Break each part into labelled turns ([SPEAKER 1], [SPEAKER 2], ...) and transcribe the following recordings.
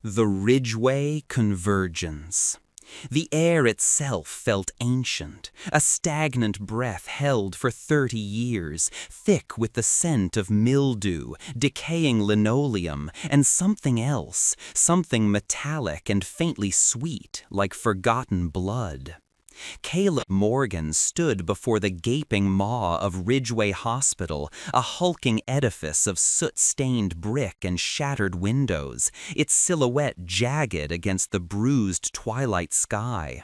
[SPEAKER 1] The Ridgeway Convergence. The air itself felt ancient, a stagnant breath held for 30 years, thick with the scent of mildew, decaying linoleum, and something else, something metallic and faintly sweet, like forgotten blood. Caleb Morgan stood before the gaping maw of Ridgeway Hospital, a hulking edifice of soot-stained brick and shattered windows, its silhouette jagged against the bruised twilight sky.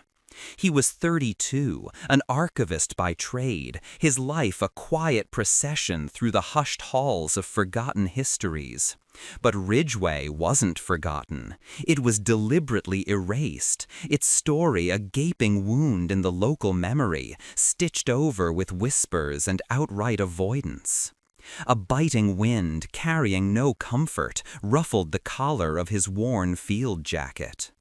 [SPEAKER 1] He was 32, an archivist by trade, his life a quiet procession through the hushed halls of forgotten histories. But Ridgeway wasn't forgotten. It was deliberately erased, its story a gaping wound in the local memory, stitched over with whispers and outright avoidance. A biting wind, carrying no comfort, ruffled the collar of his worn field jacket.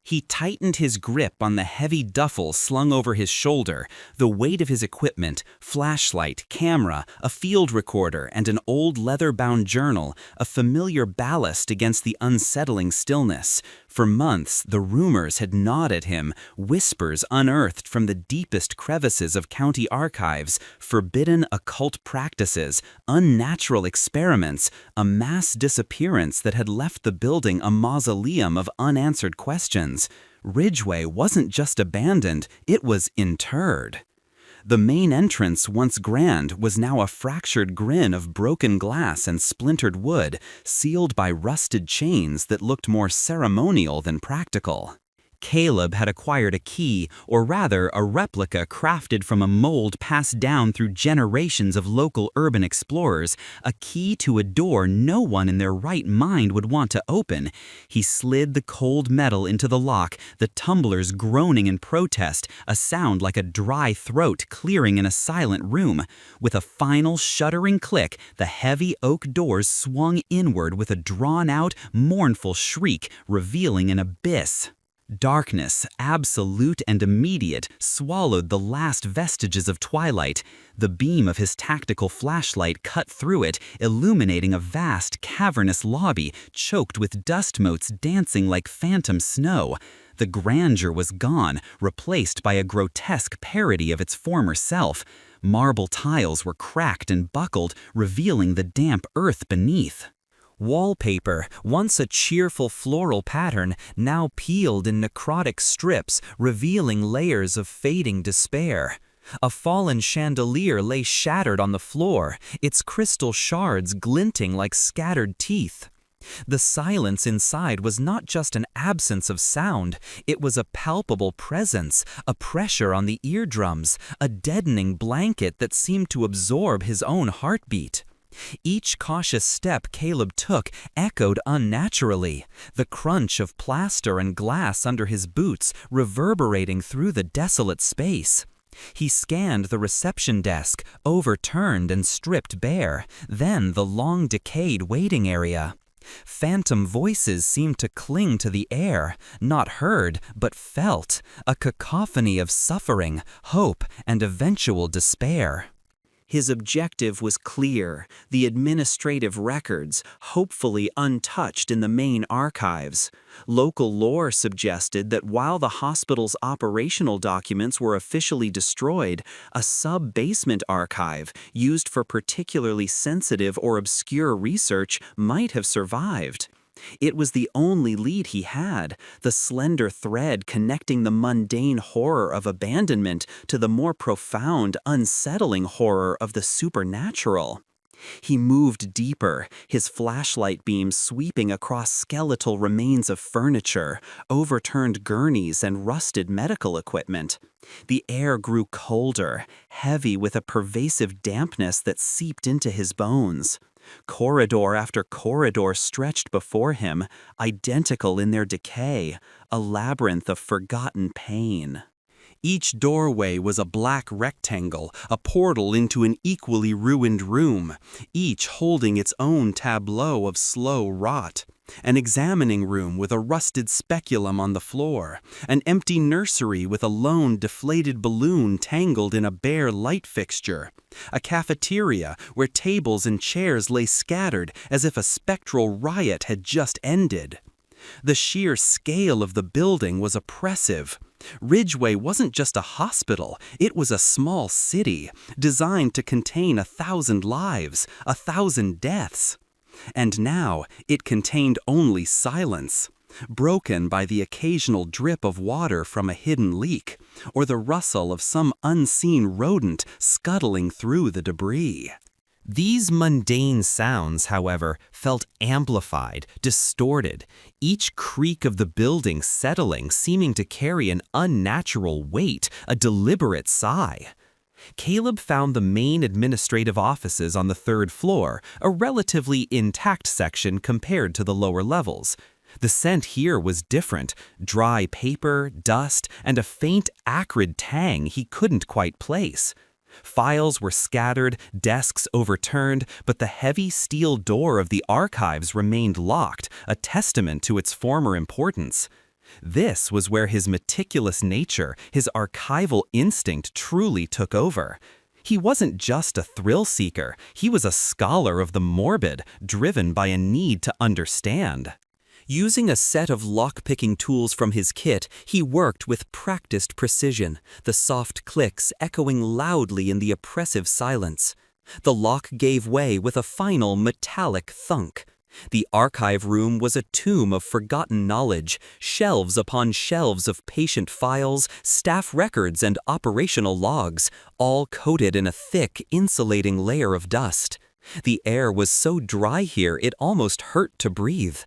[SPEAKER 1] He tightened his grip on the heavy duffel slung over his shoulder, the weight of his equipment, flashlight, camera, a field recorder, and an old leather-bound journal, a familiar ballast against the unsettling stillness. For months, the rumors had gnawed at him, whispers unearthed from the deepest crevices of county archives, forbidden occult practices, unnatural experiments, a mass disappearance that had left the building a mausoleum of unanswered questions. Ridgeway wasn't just abandoned, it was interred. The main entrance, once grand, was now a fractured grin of broken glass and splintered wood, sealed by rusted chains that looked more ceremonial than practical. Caleb had acquired a key, or rather a replica crafted from a mold passed down through generations of local urban explorers, a key to a door no one in their right mind would want to open. He slid the cold metal into the lock, the tumblers groaning in protest, a sound like a dry throat clearing in a silent room. With a final shuddering click, the heavy oak doors swung inward with a drawn-out, mournful shriek, revealing an abyss. Darkness, absolute and immediate, swallowed the last vestiges of twilight. The beam of his tactical flashlight cut through it, illuminating a vast, cavernous lobby, choked with dust motes dancing like phantom snow. The grandeur was gone, replaced by a grotesque parody of its former self. Marble tiles were cracked and buckled, revealing the damp earth beneath. Wallpaper, once a cheerful floral pattern, now peeled in necrotic strips, revealing layers of fading despair. A fallen chandelier lay shattered on the floor, its crystal shards glinting like scattered teeth. The silence inside was not just an absence of sound, it was a palpable presence, a pressure on the eardrums, a deadening blanket that seemed to absorb his own heartbeat. Each cautious step Caleb took echoed unnaturally, the crunch of plaster and glass under his boots reverberating through the desolate space. He scanned the reception desk, overturned and stripped bare, then the long decayed waiting area. Phantom voices seemed to cling to the air, not heard but felt, a cacophony of suffering, hope, and eventual despair. His objective was clear, the administrative records, hopefully untouched in the main archives. Local lore suggested that while the hospital's operational documents were officially destroyed, a sub-basement archive, used for particularly sensitive or obscure research, might have survived. It was the only lead he had, the slender thread connecting the mundane horror of abandonment to the more profound, unsettling horror of the supernatural. He moved deeper, his flashlight beam sweeping across skeletal remains of furniture, overturned gurneys, and rusted medical equipment. The air grew colder, heavy with a pervasive dampness that seeped into his bones. Corridor after corridor stretched before him, identical in their decay, a labyrinth of forgotten pain. Each doorway was a black rectangle, a portal into an equally ruined room, each holding its own tableau of slow rot. An examining room with a rusted speculum on the floor, an empty nursery with a lone deflated balloon tangled in a bare light fixture, a cafeteria where tables and chairs lay scattered as if a spectral riot had just ended. The sheer scale of the building was oppressive. Ridgeway wasn't just a hospital, it was a small city, designed to contain 1,000 lives, 1,000 deaths. And now it contained only silence, broken by the occasional drip of water from a hidden leak, or the rustle of some unseen rodent scuttling through the debris. These mundane sounds, however, felt amplified, distorted, each creak of the building settling, seeming to carry an unnatural weight, a deliberate sigh. Caleb found the main administrative offices on the 3rd floor, a relatively intact section compared to the lower levels. The scent here was different, dry paper, dust, and a faint acrid tang he couldn't quite place. Files were scattered, desks overturned, but the heavy steel door of the archives remained locked, a testament to its former importance. This was where his meticulous nature, his archival instinct truly took over. He wasn't just a thrill seeker, he was a scholar of the morbid, driven by a need to understand. Using a set of lock-picking tools from his kit, he worked with practiced precision, the soft clicks echoing loudly in the oppressive silence. The lock gave way with a final metallic thunk. The archive room was a tomb of forgotten knowledge, shelves upon shelves of patient files, staff records, and operational logs, all coated in a thick, insulating layer of dust. The air was so dry here it almost hurt to breathe.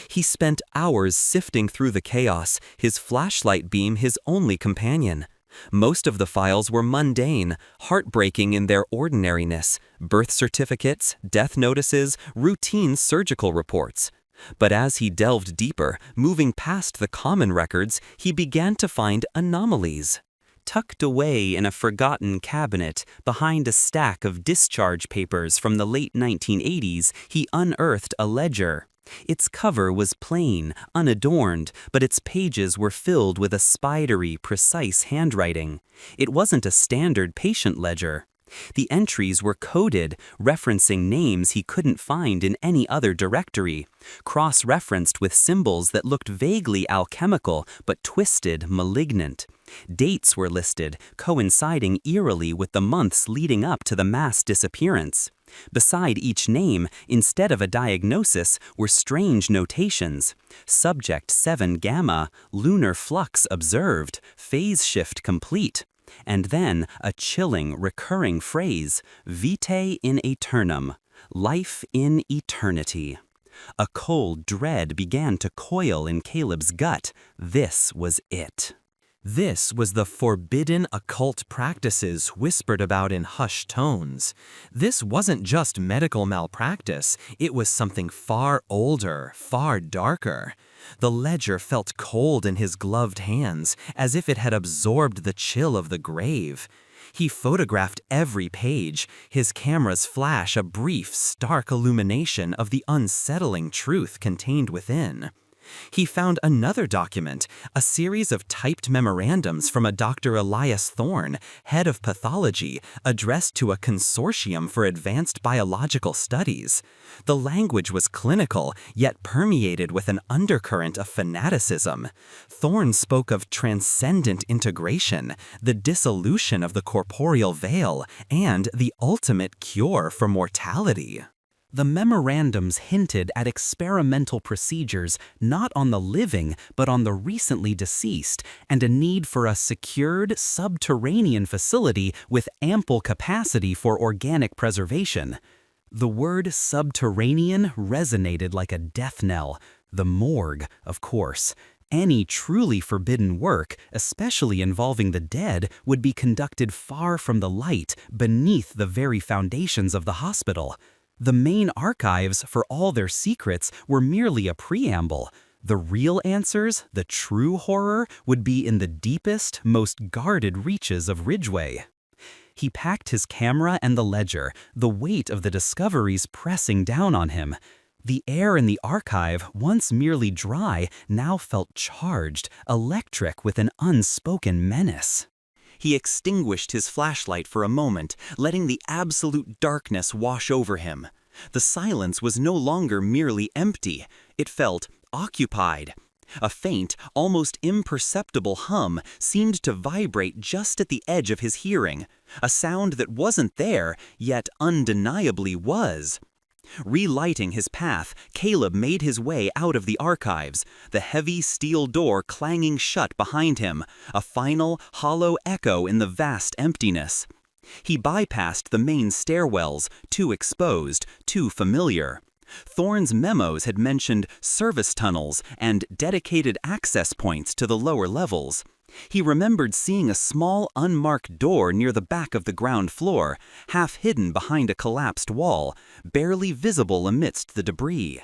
[SPEAKER 1] He spent hours sifting through the chaos, his flashlight beam his only companion. Most of the files were mundane, heartbreaking in their ordinariness: birth certificates, death notices, routine surgical reports. But as he delved deeper, moving past the common records, he began to find anomalies. Tucked away in a forgotten cabinet, behind a stack of discharge papers from the late 1980s, he unearthed a ledger. Its cover was plain, unadorned, but its pages were filled with a spidery, precise handwriting. It wasn't a standard patient ledger. The entries were coded, referencing names he couldn't find in any other directory, cross-referenced with symbols that looked vaguely alchemical but twisted, malignant. Dates were listed, coinciding eerily with the months leading up to the mass disappearance. Beside each name, instead of a diagnosis, were strange notations. Subject 7 Gamma, lunar flux observed, phase shift complete. And then a chilling, recurring phrase, vitae in aeternum, life in eternity. A cold dread began to coil in Caleb's gut. This was it. This was the forbidden occult practices whispered about in hushed tones. This wasn't just medical malpractice, it was something far older, far darker. The ledger felt cold in his gloved hands, as if it had absorbed the chill of the grave. He photographed every page, his camera's flash a brief, stark illumination of the unsettling truth contained within. He found another document, a series of typed memorandums from a Dr. Elias Thorne, head of pathology, addressed to a consortium for advanced biological studies. The language was clinical, yet permeated with an undercurrent of fanaticism. Thorne spoke of transcendent integration, the dissolution of the corporeal veil, and the ultimate cure for mortality. The memorandums hinted at experimental procedures not on the living but on the recently deceased, and a need for a secured, subterranean facility with ample capacity for organic preservation. The word subterranean resonated like a death knell. The morgue, of course. Any truly forbidden work, especially involving the dead, would be conducted far from the light, beneath the very foundations of the hospital. The main archives, for all their secrets, were merely a preamble. The real answers, the true horror, would be in the deepest, most guarded reaches of Ridgeway. He packed his camera and the ledger, the weight of the discoveries pressing down on him. The air in the archive, once merely dry, now felt charged, electric with an unspoken menace. He extinguished his flashlight for a moment, letting the absolute darkness wash over him. The silence was no longer merely empty. It felt occupied. A faint, almost imperceptible hum seemed to vibrate just at the edge of his hearing, a sound that wasn't there, yet undeniably was. Relighting his path, Caleb made his way out of the archives, the heavy steel door clanging shut behind him, a final, hollow echo in the vast emptiness. He bypassed the main stairwells, too exposed, too familiar. Thorne's memos had mentioned service tunnels and dedicated access points to the lower levels. He remembered seeing a small unmarked door near the back of the ground floor, half hidden behind a collapsed wall, barely visible amidst the debris.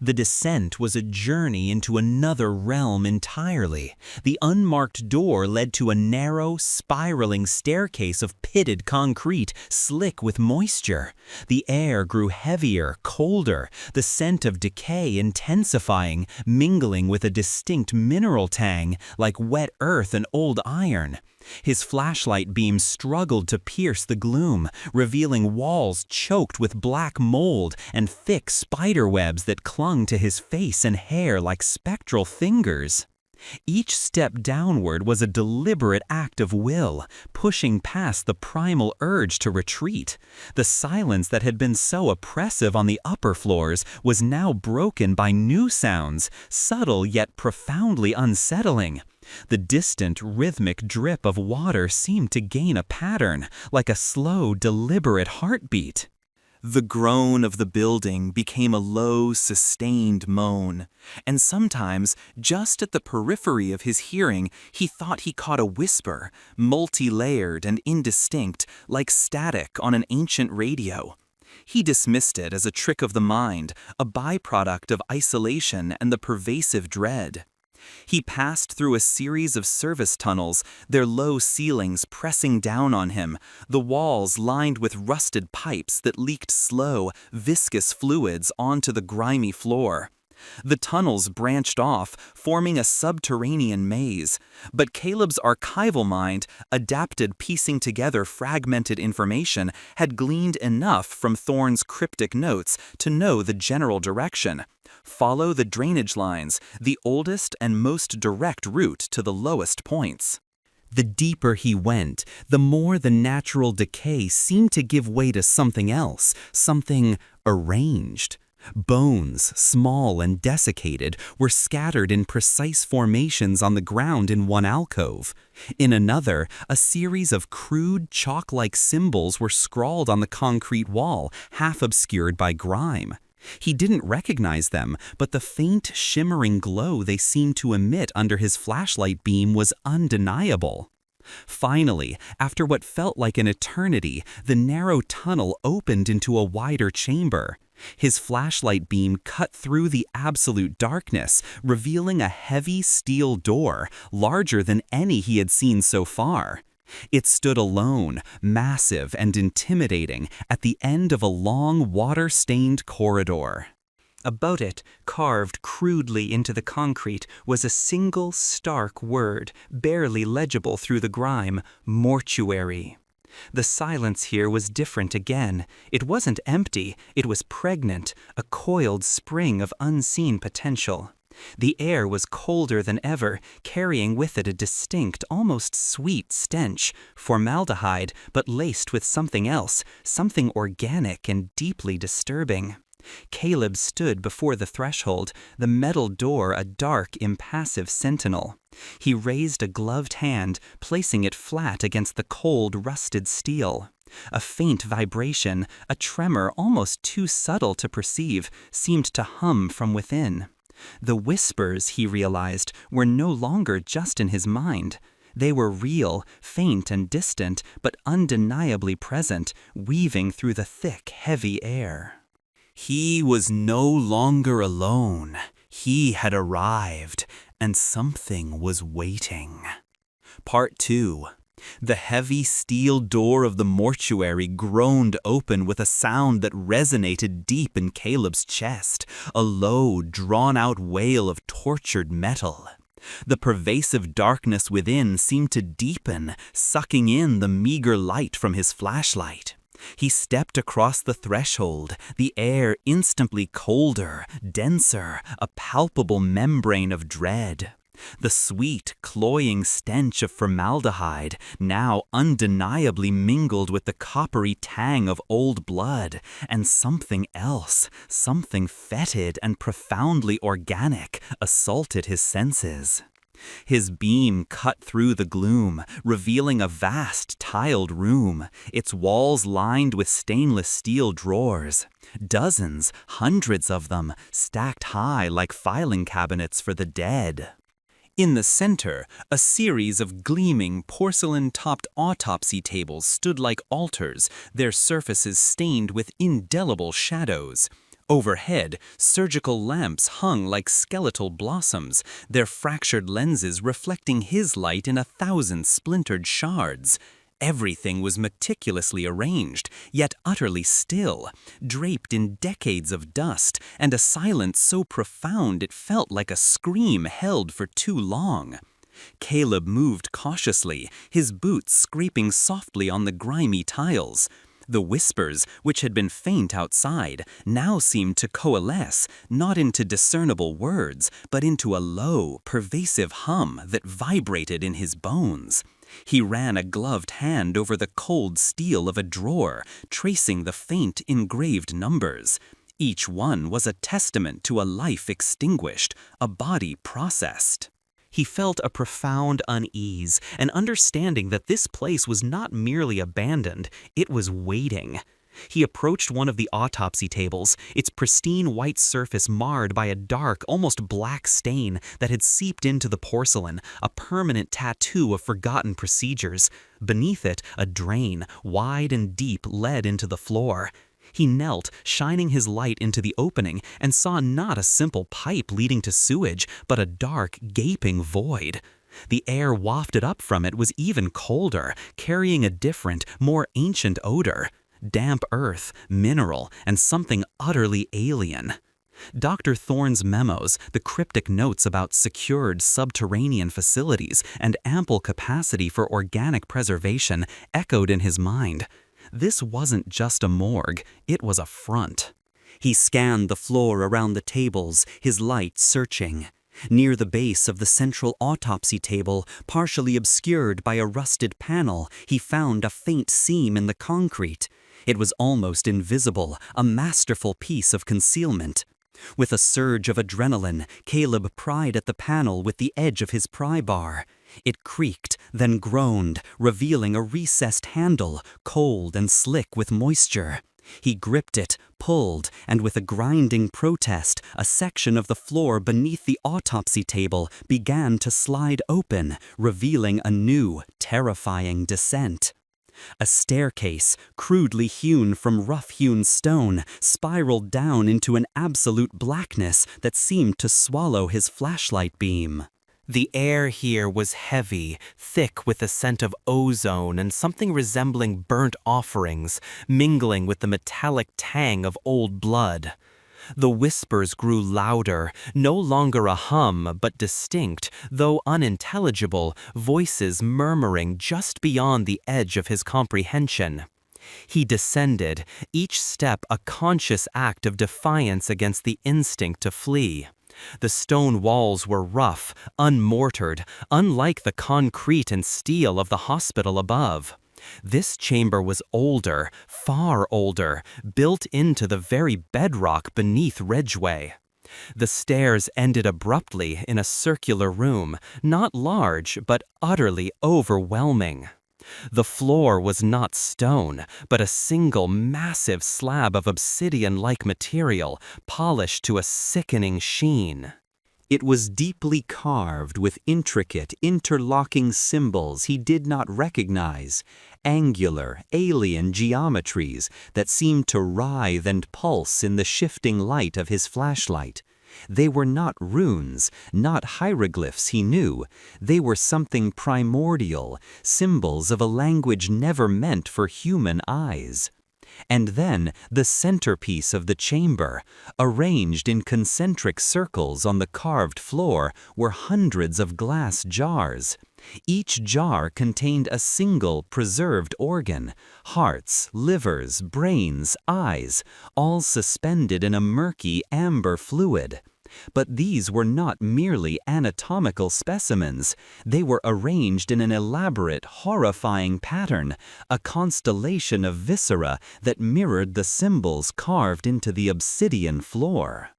[SPEAKER 1] The descent was a journey into another realm entirely. The unmarked door led to a narrow, spiraling staircase of pitted concrete, slick with moisture. The air grew heavier, colder, the scent of decay intensifying, mingling with a distinct mineral tang, like wet earth and old iron. His flashlight beam struggled to pierce the gloom, revealing walls choked with black mold and thick spiderwebs that clung to his face and hair like spectral fingers. Each step downward was a deliberate act of will, pushing past the primal urge to retreat. The silence that had been so oppressive on the upper floors was now broken by new sounds, subtle yet profoundly unsettling. The distant, rhythmic drip of water seemed to gain a pattern, like a slow, deliberate heartbeat. The groan of the building became a low, sustained moan, and sometimes, just at the periphery of his hearing, he thought he caught a whisper, multi-layered and indistinct, like static on an ancient radio. He dismissed it as a trick of the mind, a byproduct of isolation and the pervasive dread. He passed through a series of service tunnels, their low ceilings pressing down on him, the walls lined with rusted pipes that leaked slow, viscous fluids onto the grimy floor. The tunnels branched off, forming a subterranean maze, but Caleb's archival mind, adapted piecing together fragmented information, had gleaned enough from Thorne's cryptic notes to know the general direction. Follow the drainage lines, the oldest and most direct route to the lowest points. The deeper he went, the more the natural decay seemed to give way to something else, something arranged. Bones, small and desiccated, were scattered in precise formations on the ground in one alcove. In another, a series of crude, chalk-like symbols were scrawled on the concrete wall, half obscured by grime. He didn't recognize them, but the faint, shimmering glow they seemed to emit under his flashlight beam was undeniable. Finally, after what felt like an eternity, the narrow tunnel opened into a wider chamber. His flashlight beam cut through the absolute darkness, revealing a heavy steel door, larger than any he had seen so far. It stood alone, massive and intimidating, at the end of a long, water-stained corridor. About it, carved crudely into the concrete, was a single stark word, barely legible through the grime: mortuary. The silence here was different again. It wasn't empty, it was pregnant, a coiled spring of unseen potential. The air was colder than ever, carrying with it a distinct, almost sweet stench, formaldehyde, but laced with something else, something organic and deeply disturbing. Caleb stood before the threshold, the metal door a dark, impassive sentinel. He raised a gloved hand, placing it flat against the cold, rusted steel. A faint vibration, a tremor almost too subtle to perceive, seemed to hum from within. The whispers, he realized, were no longer just in his mind. They were real, faint and distant, but undeniably present, weaving through the thick, heavy air. He was no longer alone. He had arrived, and something was waiting. Part 2. The heavy steel door of the mortuary groaned open with a sound that resonated deep in Caleb's chest, a low, drawn-out wail of tortured metal. The pervasive darkness within seemed to deepen, sucking in the meager light from his flashlight. He stepped across the threshold, the air instantly colder, denser, a palpable membrane of dread. The sweet, cloying stench of formaldehyde now undeniably mingled with the coppery tang of old blood, and something else, something fetid and profoundly organic, assaulted his senses. His beam cut through the gloom, revealing a vast, tiled room, its walls lined with stainless steel drawers. Dozens, hundreds of them, stacked high like filing cabinets for the dead. In the center, a series of gleaming, porcelain-topped autopsy tables stood like altars, their surfaces stained with indelible shadows. Overhead, surgical lamps hung like skeletal blossoms, their fractured lenses reflecting his light in 1,000 splintered shards. Everything was meticulously arranged, yet utterly still, draped in decades of dust, and a silence so profound it felt like a scream held for too long. Caleb moved cautiously, his boots scraping softly on the grimy tiles. The whispers, which had been faint outside, now seemed to coalesce, not into discernible words, but into a low, pervasive hum that vibrated in his bones. He ran a gloved hand over the cold steel of a drawer, tracing the faint, engraved numbers. Each one was a testament to a life extinguished, a body processed. He felt a profound unease, an understanding that this place was not merely abandoned, it was waiting. He approached one of the autopsy tables, its pristine white surface marred by a dark, almost black stain that had seeped into the porcelain, a permanent tattoo of forgotten procedures. Beneath it, a drain, wide and deep, led into the floor. He knelt, shining his light into the opening, and saw not a simple pipe leading to sewage, but a dark, gaping void. The air wafted up from it was even colder, carrying a different, more ancient odor. Damp earth, mineral, and something utterly alien. Dr. Thorne's memos, the cryptic notes about secured subterranean facilities and ample capacity for organic preservation, echoed in his mind. This wasn't just a morgue, it was a front. He scanned the floor around the tables, his light searching. Near the base of the central autopsy table, partially obscured by a rusted panel, he found a faint seam in the concrete. It was almost invisible, a masterful piece of concealment. With a surge of adrenaline, Caleb pried at the panel with the edge of his pry bar. It creaked, then groaned, revealing a recessed handle, cold and slick with moisture. He gripped it, pulled, and with a grinding protest, a section of the floor beneath the autopsy table began to slide open, revealing a new, terrifying descent. A staircase, crudely hewn from rough-hewn stone, spiraled down into an absolute blackness that seemed to swallow his flashlight beam. The air here was heavy, thick with the scent of ozone and something resembling burnt offerings, mingling with the metallic tang of old blood. The whispers grew louder, no longer a hum, but distinct, though unintelligible, voices murmuring just beyond the edge of his comprehension. He descended, each step a conscious act of defiance against the instinct to flee. The stone walls were rough, unmortared, unlike the concrete and steel of the hospital above. This chamber was older, far older, built into the very bedrock beneath Ridgeway. The stairs ended abruptly in a circular room, not large, but utterly overwhelming. The floor was not stone, but a single massive slab of obsidian-like material, polished to a sickening sheen. It was deeply carved with intricate, interlocking symbols he did not recognize, angular, alien geometries that seemed to writhe and pulse in the shifting light of his flashlight. They were not runes, not hieroglyphs he knew. They were something primordial, symbols of a language never meant for human eyes. And then the centerpiece of the chamber, arranged in concentric circles on the carved floor, were hundreds of glass jars. Each jar contained a single preserved organ, hearts, livers, brains, eyes, all suspended in a murky amber fluid. But these were not merely anatomical specimens. They were arranged in an elaborate, horrifying pattern, a constellation of viscera that mirrored the symbols carved into the obsidian floor.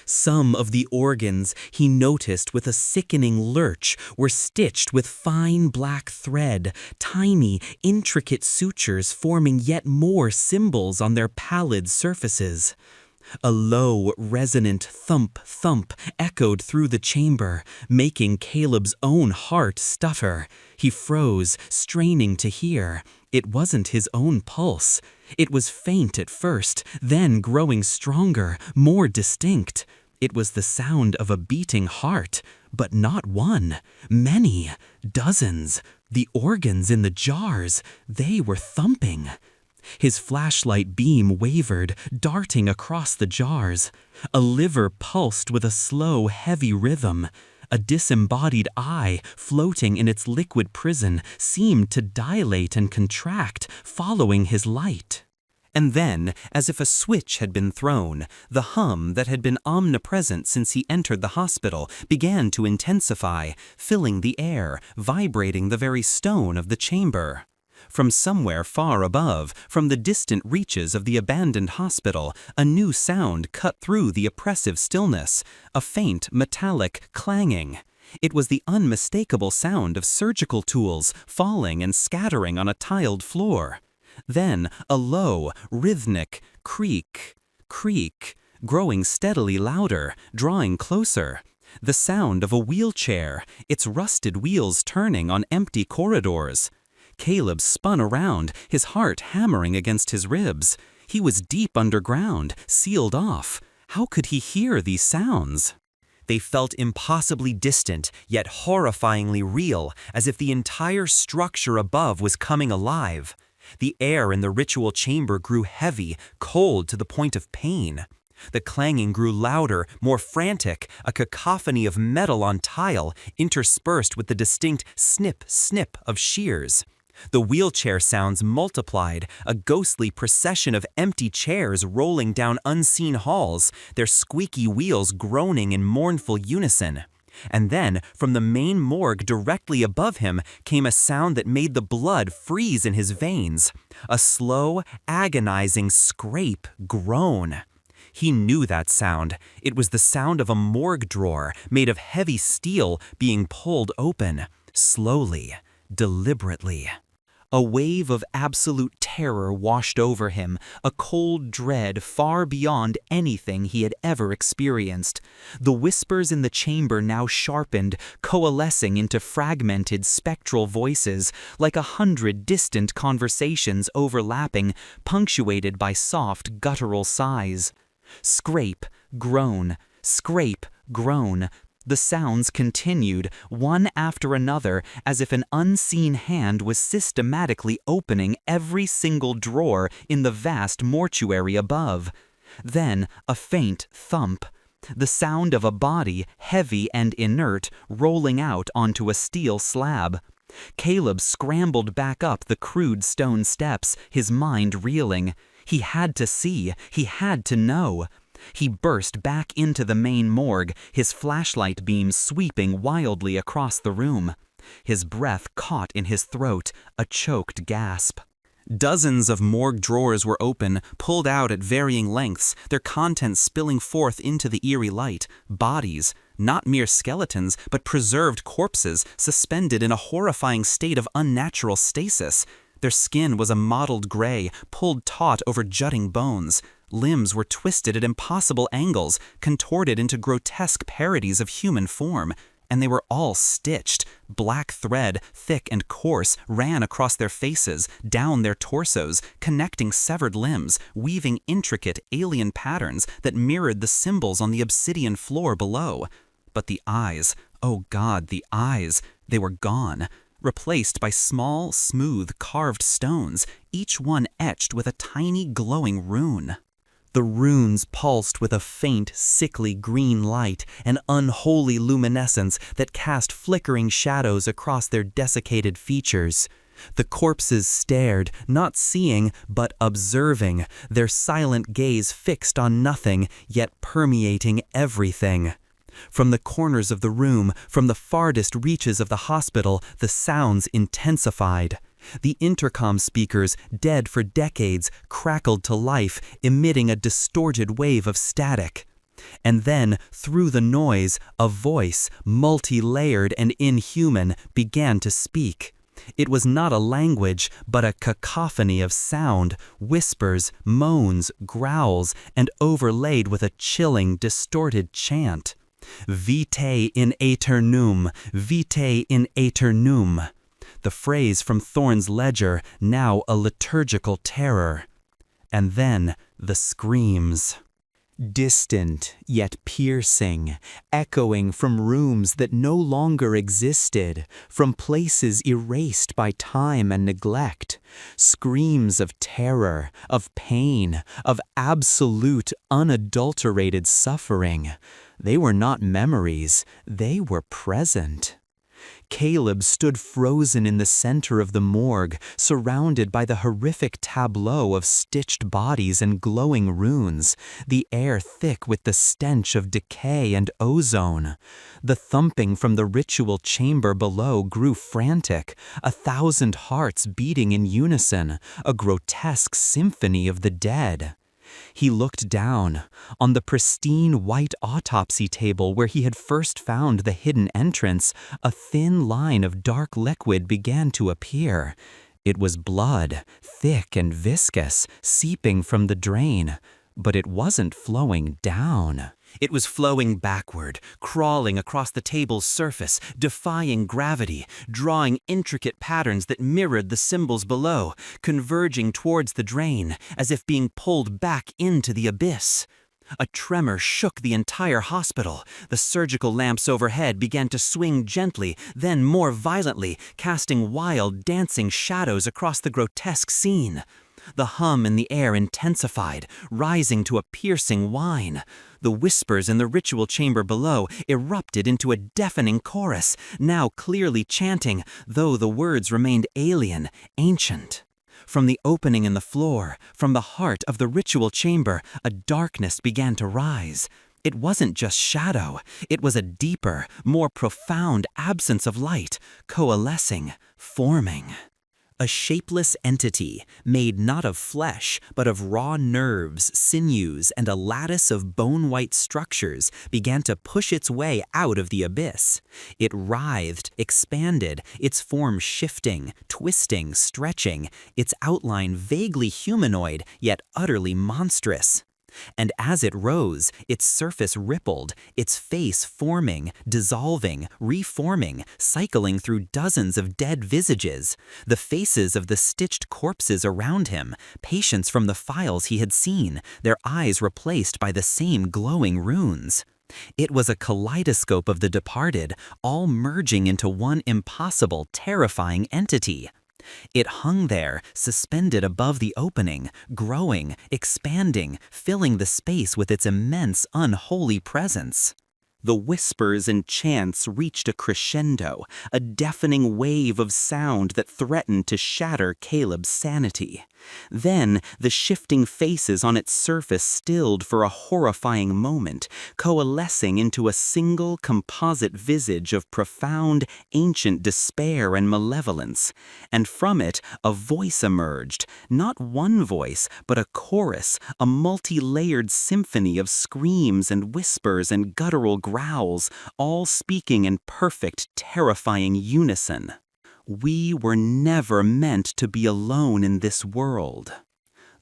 [SPEAKER 1] Some of the organs, he noticed with a sickening lurch, were stitched with fine black thread, tiny, intricate sutures forming yet more symbols on their pallid surfaces. A low, resonant thump-thump echoed through the chamber, making Caleb's own heart stutter. He froze, straining to hear. It wasn't his own pulse. It was faint at first, then growing stronger, more distinct. It was the sound of a beating heart, but not one. Many, dozens. The organs in the jars, they were thumping. His flashlight beam wavered, darting across the jars. A liver pulsed with a slow, heavy rhythm. A disembodied eye, floating in its liquid prison, seemed to dilate and contract, following his light. And then, as if a switch had been thrown, the hum that had been omnipresent since he entered the hospital began to intensify, filling the air, vibrating the very stone of the chamber. From somewhere far above, from the distant reaches of the abandoned hospital, a new sound cut through the oppressive stillness, a faint, metallic clanging. It was the unmistakable sound of surgical tools falling and scattering on a tiled floor. Then a low, rhythmic creak, creak, growing steadily louder, drawing closer. The sound of a wheelchair, its rusted wheels turning on empty corridors. Caleb spun around, his heart hammering against his ribs. He was deep underground, sealed off. How could he hear these sounds? They felt impossibly distant, yet horrifyingly real, as if the entire structure above was coming alive. The air in the ritual chamber grew heavy, cold to the point of pain. The clanging grew louder, more frantic, a cacophony of metal on tile, interspersed with the distinct snip-snip of shears. The wheelchair sounds multiplied, a ghostly procession of empty chairs rolling down unseen halls, their squeaky wheels groaning in mournful unison. And then, from the main morgue directly above him, came a sound that made the blood freeze in his veins. A slow, agonizing scrape groan. He knew that sound. It was the sound of a morgue drawer made of heavy steel being pulled open, slowly, deliberately. A wave of absolute terror washed over him, a cold dread far beyond anything he had ever experienced. The whispers in the chamber now sharpened, coalescing into fragmented spectral voices, like 100 distant conversations overlapping, punctuated by soft guttural sighs. Scrape, groan, scrape, groan. The sounds continued, one after another, as if an unseen hand was systematically opening every single drawer in the vast mortuary above. Then a faint thump. The sound of a body, heavy and inert, rolling out onto a steel slab. Caleb scrambled back up the crude stone steps, his mind reeling. He had to see, he had to know. He burst back into the main morgue, his flashlight beam sweeping wildly across the room. His breath caught in his throat, a choked gasp. Dozens of morgue drawers were open, pulled out at varying lengths, their contents spilling forth into the eerie light. Bodies, not mere skeletons, but preserved corpses, suspended in a horrifying state of unnatural stasis. Their skin was a mottled gray, pulled taut over jutting bones. Limbs were twisted at impossible angles, contorted into grotesque parodies of human form, and they were all stitched. Black thread, thick and coarse, ran across their faces, down their torsos, connecting severed limbs, weaving intricate alien patterns that mirrored the symbols on the obsidian floor below. But the eyes, oh God, the eyes, they were gone. replaced by small, smooth, carved stones, each one etched with a tiny glowing rune. The runes pulsed with a faint, sickly green light, an unholy luminescence that cast flickering shadows across their desiccated features. The corpses stared, not seeing, but observing, their silent gaze fixed on nothing, yet permeating everything. From the corners of the room, from the farthest reaches of the hospital, the sounds intensified. The intercom speakers, dead for decades, crackled to life, emitting a distorted wave of static. And then, through the noise, a voice, multi-layered and inhuman, began to speak. It was not a language, but a cacophony of sound, whispers, moans, growls, and overlaid with a chilling, distorted chant. Vitae in aeternum, vitae in aeternum. The phrase from Thorne's ledger, now a liturgical terror. And then the screams. Distant, yet piercing, echoing from rooms that no longer existed, from places erased by time and neglect. Screams of terror, of pain, of absolute, unadulterated suffering. They were not memories, they were present. Caleb stood frozen in the center of the morgue, surrounded by the horrific tableau of stitched bodies and glowing runes, the air thick with the stench of decay and ozone. The thumping from the ritual chamber below grew frantic, 1,000 hearts beating in unison, a grotesque symphony of the dead. He looked down. On the pristine white autopsy table where he had first found the hidden entrance, a thin line of dark liquid began to appear. It was blood, thick and viscous, seeping from the drain. But it wasn't flowing down. It was flowing backward, crawling across the table's surface, defying gravity, drawing intricate patterns that mirrored the symbols below, converging towards the drain, as if being pulled back into the abyss. A tremor shook the entire hospital. The surgical lamps overhead began to swing gently, then more violently, casting wild, dancing shadows across the grotesque scene. The hum in the air intensified, rising to a piercing whine. The whispers in the ritual chamber below erupted into a deafening chorus, now clearly chanting, though the words remained alien, ancient. From the opening in the floor, from the heart of the ritual chamber, a darkness began to rise. It wasn't just shadow, it was a deeper, more profound absence of light, coalescing, forming. A shapeless entity, made not of flesh, but of raw nerves, sinews, and a lattice of bone-white structures, began to push its way out of the abyss. It writhed, expanded, its form shifting, twisting, stretching, its outline vaguely humanoid, yet utterly monstrous. And as it rose, its surface rippled, its face forming, dissolving, reforming, cycling through dozens of dead visages, the faces of the stitched corpses around him, patients from the files he had seen, their eyes replaced by the same glowing runes. It was a kaleidoscope of the departed, all merging into one impossible, terrifying entity. It hung there, suspended above the opening, growing, expanding, filling the space with its immense, unholy presence. The whispers and chants reached a crescendo, a deafening wave of sound that threatened to shatter Caleb's sanity. Then, the shifting faces on its surface stilled for a horrifying moment, coalescing into a single composite visage of profound, ancient despair and malevolence. And from it, a voice emerged, not one voice, but a chorus, a multi-layered symphony of screams and whispers and guttural growls, all speaking in perfect, terrifying unison. We were never meant to be alone in this world.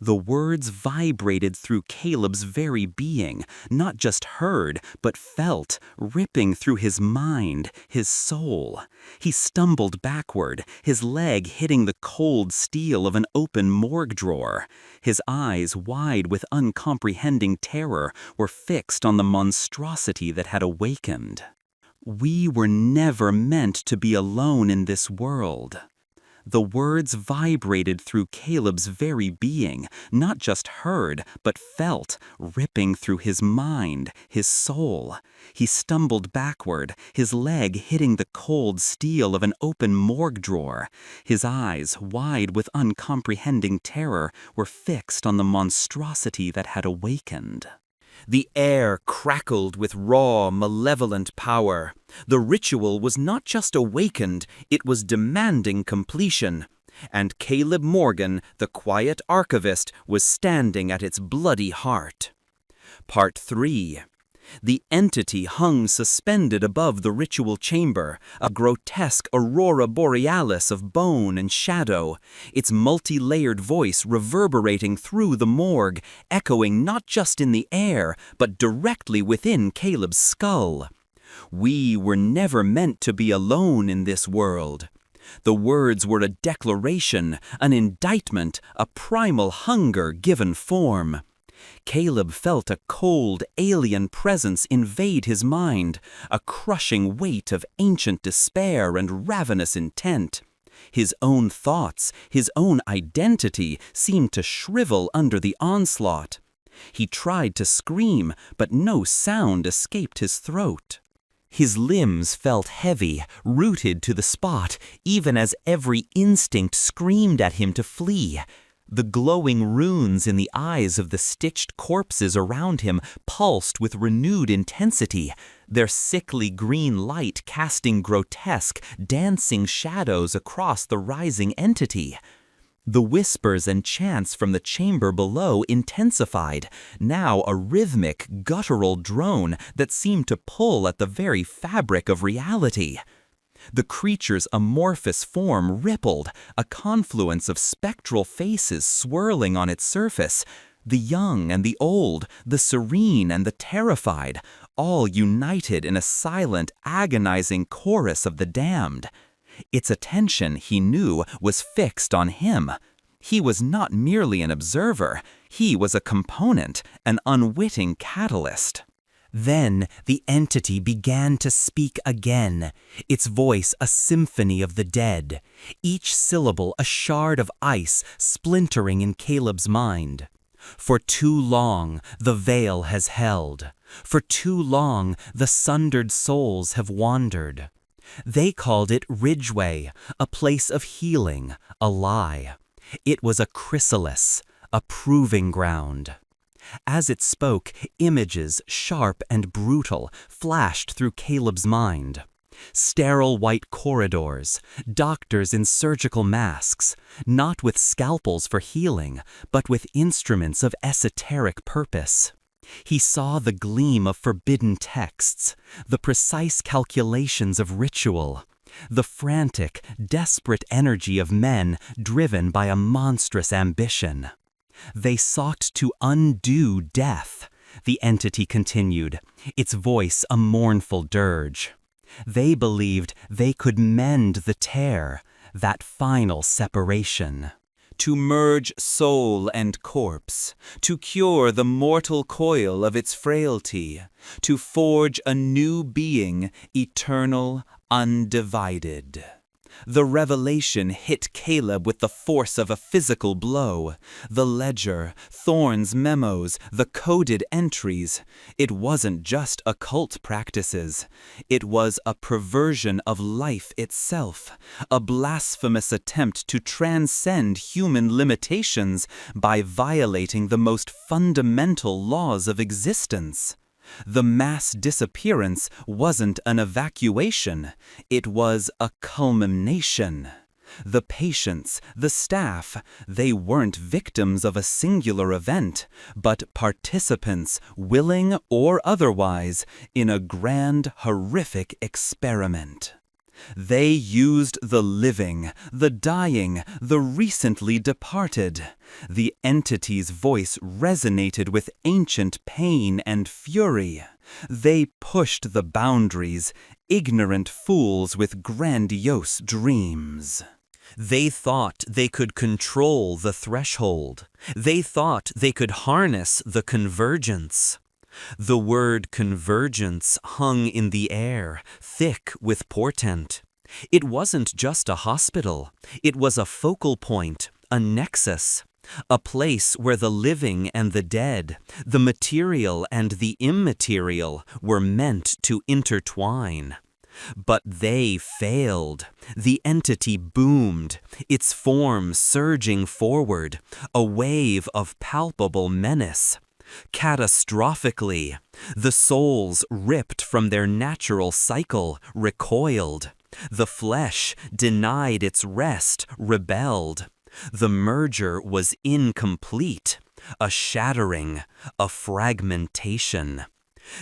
[SPEAKER 1] The words vibrated through Caleb's very being, not just heard, but felt, ripping through his mind, his soul. He stumbled backward, his leg hitting the cold steel of an open morgue drawer. His eyes, wide with uncomprehending terror, were fixed on the monstrosity that had awakened. We were never meant to be alone in this world. The words vibrated through Caleb's very being, not just heard, but felt, ripping through his mind, his soul. He stumbled backward, his leg hitting the cold steel of an open morgue drawer. His eyes, wide with uncomprehending terror, were fixed on the monstrosity that had awakened. The air crackled with raw, malevolent power. The ritual was not just awakened, it was demanding completion. And Caleb Morgan, the quiet archivist, was standing at its bloody heart. Part 3. The entity hung suspended above the ritual chamber, a grotesque aurora borealis of bone and shadow, its multi-layered voice reverberating through the morgue, echoing not just in the air, but directly within Caleb's skull. We were never meant to be alone in this world. The words were a declaration, an indictment, a primal hunger given form. Caleb felt a cold, alien presence invade his mind, a crushing weight of ancient despair and ravenous intent. His own thoughts, his own identity seemed to shrivel under the onslaught. He tried to scream, but no sound escaped his throat. His limbs felt heavy, rooted to the spot, even as every instinct screamed at him to flee. The glowing runes in the eyes of the stitched corpses around him pulsed with renewed intensity, their sickly green light casting grotesque, dancing shadows across the rising entity. The whispers and chants from the chamber below intensified, now a rhythmic, guttural drone that seemed to pull at the very fabric of reality. The creature's amorphous form rippled, a confluence of spectral faces swirling on its surface. The young and the old, the serene and the terrified, all united in a silent, agonizing chorus of the damned. Its attention, he knew, was fixed on him. He was not merely an observer, he was a component, an unwitting catalyst. Then the entity began to speak again, its voice a symphony of the dead, each syllable a shard of ice splintering in Caleb's mind. For too long the veil has held. For too long the sundered souls have wandered. They called it Ridgeway, a place of healing, a lie. It was a chrysalis, a proving ground. As it spoke, images, sharp and brutal, flashed through Caleb's mind. Sterile white corridors, doctors in surgical masks, not with scalpels for healing, but with instruments of esoteric purpose. He saw the gleam of forbidden texts, the precise calculations of ritual, the frantic, desperate energy of men driven by a monstrous ambition. They sought to undo death, the entity continued, its voice a mournful dirge. They believed they could mend the tear, that final separation. To merge soul and corpse, to cure the mortal coil of its frailty, to forge a new being, eternal, undivided. The revelation hit Caleb with the force of a physical blow. The ledger, Thorne's memos, the coded entries. It wasn't just occult practices. It was a perversion of life itself, a blasphemous attempt to transcend human limitations by violating the most fundamental laws of existence. The mass disappearance wasn't an evacuation, it was a culmination. The patients, the staff, they weren't victims of a singular event, but participants, willing or otherwise, in a grand, horrific experiment. They used the living, the dying, the recently departed. The entity's voice resonated with ancient pain and fury. They pushed the boundaries, ignorant fools with grandiose dreams. They thought they could control the threshold. They thought they could harness the convergence. The word convergence hung in the air, thick with portent. It wasn't just a hospital. It was a focal point, a nexus, a place where the living and the dead, the material and the immaterial were meant to intertwine. But they failed. The entity boomed, its form surging forward, a wave of palpable menace. Catastrophically, the souls ripped from their natural cycle recoiled. The flesh, denied its rest, rebelled. The merger was incomplete, a shattering, a fragmentation.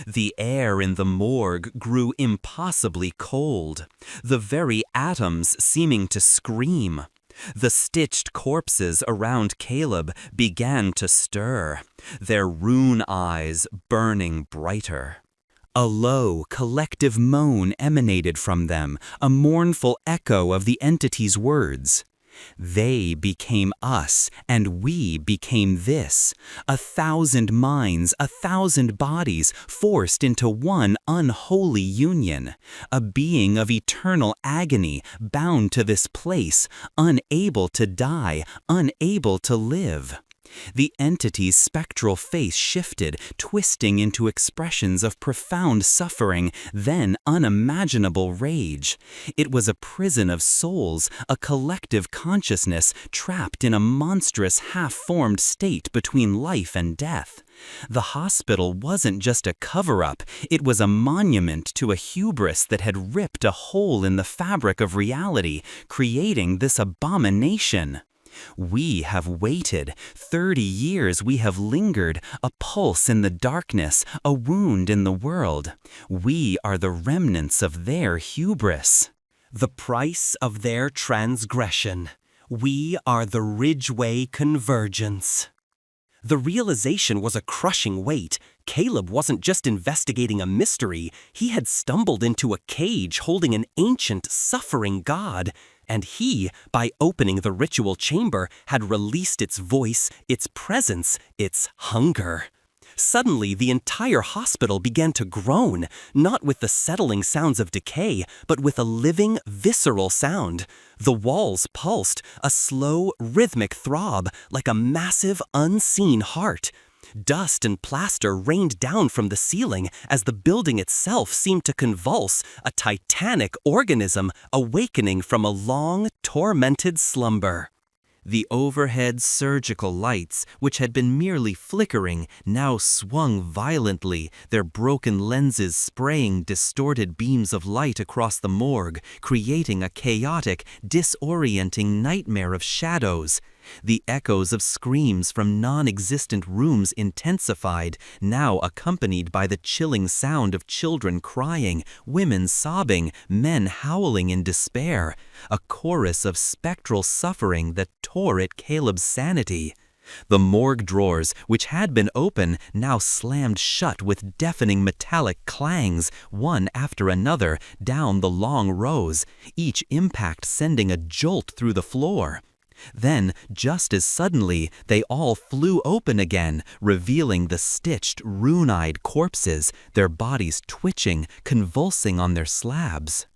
[SPEAKER 1] The air in the morgue grew impossibly cold, the very atoms seeming to scream. The stitched corpses around Caleb began to stir, their rune eyes burning brighter. A low, collective moan emanated from them, a mournful echo of the entity's words. They became us, and we became this, 1,000 minds, 1,000 bodies forced into one unholy union, a being of eternal agony bound to this place, unable to die, unable to live. The entity's spectral face shifted, twisting into expressions of profound suffering, then unimaginable rage. It was a prison of souls, a collective consciousness trapped in a monstrous half-formed state between life and death. The hospital wasn't just a cover-up, it was a monument to a hubris that had ripped a hole in the fabric of reality, creating this abomination. We have waited. 30 years we have lingered, a pulse in the darkness, a wound in the world. We are the remnants of their hubris. The price of their transgression. We are the Ridgeway Convergence. The realization was a crushing weight. Caleb wasn't just investigating a mystery, he had stumbled into a cage holding an ancient, suffering god. And he, by opening the ritual chamber, had released its voice, its presence, its hunger. Suddenly, the entire hospital began to groan, not with the settling sounds of decay, but with a living, visceral sound. The walls pulsed, a slow, rhythmic throb, like a massive, unseen heart. Dust and plaster rained down from the ceiling as the building itself seemed to convulse, a titanic organism awakening from a long, tormented slumber. The overhead surgical lights, which had been merely flickering, now swung violently, their broken lenses spraying distorted beams of light across the morgue, creating a chaotic, disorienting nightmare of shadows. The echoes of screams from non-existent rooms intensified, now accompanied by the chilling sound of children crying, women sobbing, men howling in despair, a chorus of spectral suffering that tore at Caleb's sanity. The morgue drawers, which had been open, now slammed shut with deafening metallic clangs, one after another, down the long rows, each impact sending a jolt through the floor. Then, just as suddenly, they all flew open again, revealing the stitched, rune-eyed corpses, their bodies twitching, convulsing on their slabs.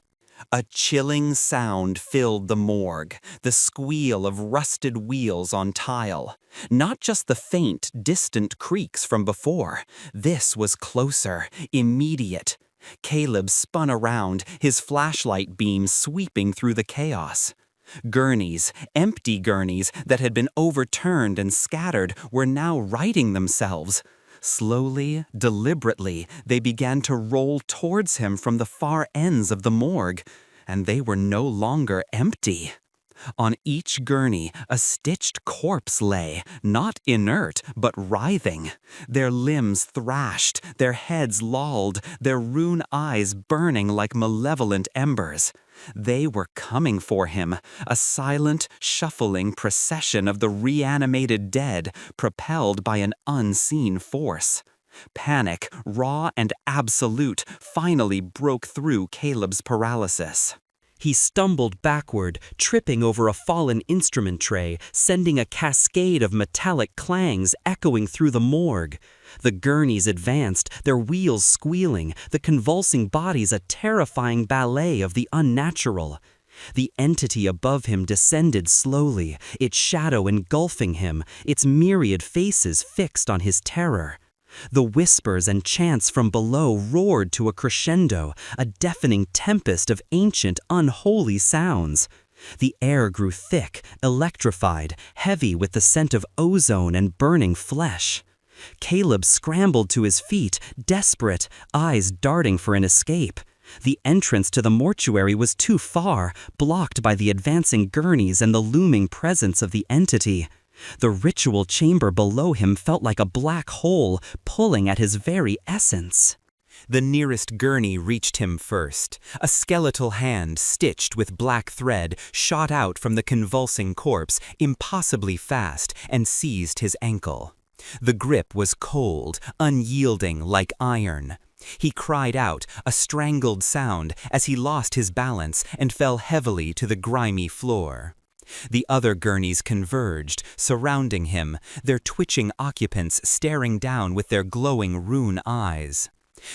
[SPEAKER 1] A chilling sound filled the morgue, the squeal of rusted wheels on tile. Not just the faint, distant creaks from before. This was closer, immediate. Caleb spun around, his flashlight beam sweeping through the chaos. Gurneys, empty gurneys that had been overturned and scattered, were now righting themselves. Slowly, deliberately, they began to roll towards him from the far ends of the morgue, and they were no longer empty. On each gurney, a stitched corpse lay, not inert, but writhing. Their limbs thrashed, their heads lolled, their rune eyes burning like malevolent embers. They were coming for him, a silent, shuffling procession of the reanimated dead, propelled by an unseen force. Panic, raw and absolute, finally broke through Caleb's paralysis.
[SPEAKER 2] He stumbled backward, tripping over a fallen instrument tray, sending a cascade of metallic clangs echoing through the morgue. The gurneys advanced, their wheels squealing, the convulsing bodies a terrifying ballet of the unnatural. The entity above him descended slowly, its shadow engulfing him, its myriad faces fixed on his terror. The whispers and chants from below roared to a crescendo, a deafening tempest of ancient, unholy sounds. The air grew thick, electrified, heavy with the scent of ozone and burning flesh. Caleb scrambled to his feet, desperate, eyes darting for an escape. The entrance to the mortuary was too far, blocked by the advancing gurneys and the looming presence of the entity. The ritual chamber below him felt like a black hole, pulling at his very essence.
[SPEAKER 1] The nearest gurney reached him first. A skeletal hand, stitched with black thread, shot out from the convulsing corpse, impossibly fast, and seized his ankle. The grip was cold, unyielding like iron. He cried out, a strangled sound, as he lost his balance and fell heavily to the grimy floor. The other gurneys converged, surrounding him, their twitching occupants staring down with their glowing rune eyes.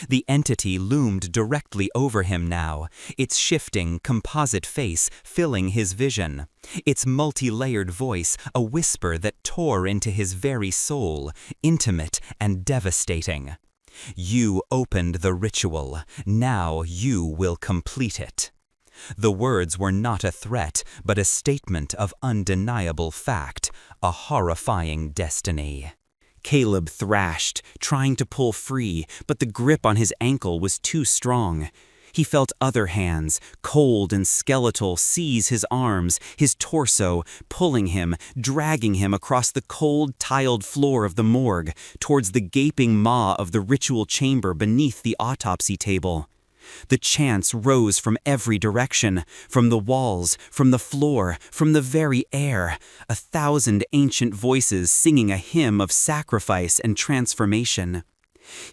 [SPEAKER 1] The entity loomed directly over him now, its shifting, composite face filling his vision, its multi-layered voice a whisper that tore into his very soul, intimate and devastating. You opened the ritual, now you will complete it. The words were not a threat, but a statement of undeniable fact, a horrifying destiny. Caleb thrashed, trying to pull free, but the grip on his ankle was too strong. He felt other hands, cold and skeletal, seize his arms, his torso, pulling him, dragging him across the cold, tiled floor of the morgue, towards the gaping maw of the ritual chamber beneath the autopsy table. The chants rose from every direction, from the walls, from the floor, from the very air, 1,000 ancient voices singing a hymn of sacrifice and transformation.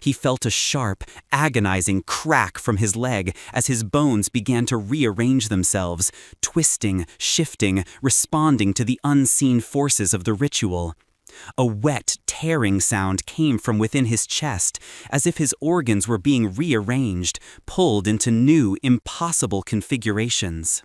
[SPEAKER 1] He felt a sharp, agonizing crack from his leg as his bones began to rearrange themselves, twisting, shifting, responding to the unseen forces of the ritual. A wet, tearing sound came from within his chest, as if his organs were being rearranged, pulled into new, impossible configurations.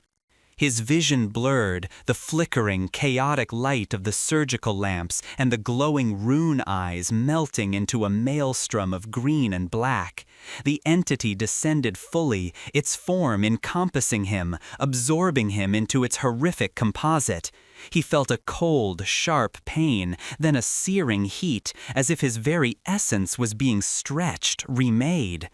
[SPEAKER 1] His vision blurred, the flickering, chaotic light of the surgical lamps and the glowing rune eyes melting into a maelstrom of green and black. The entity descended fully, its form encompassing him, absorbing him into its horrific composite. He felt a cold, sharp pain, then a searing heat, as if his very essence was being stretched, remade.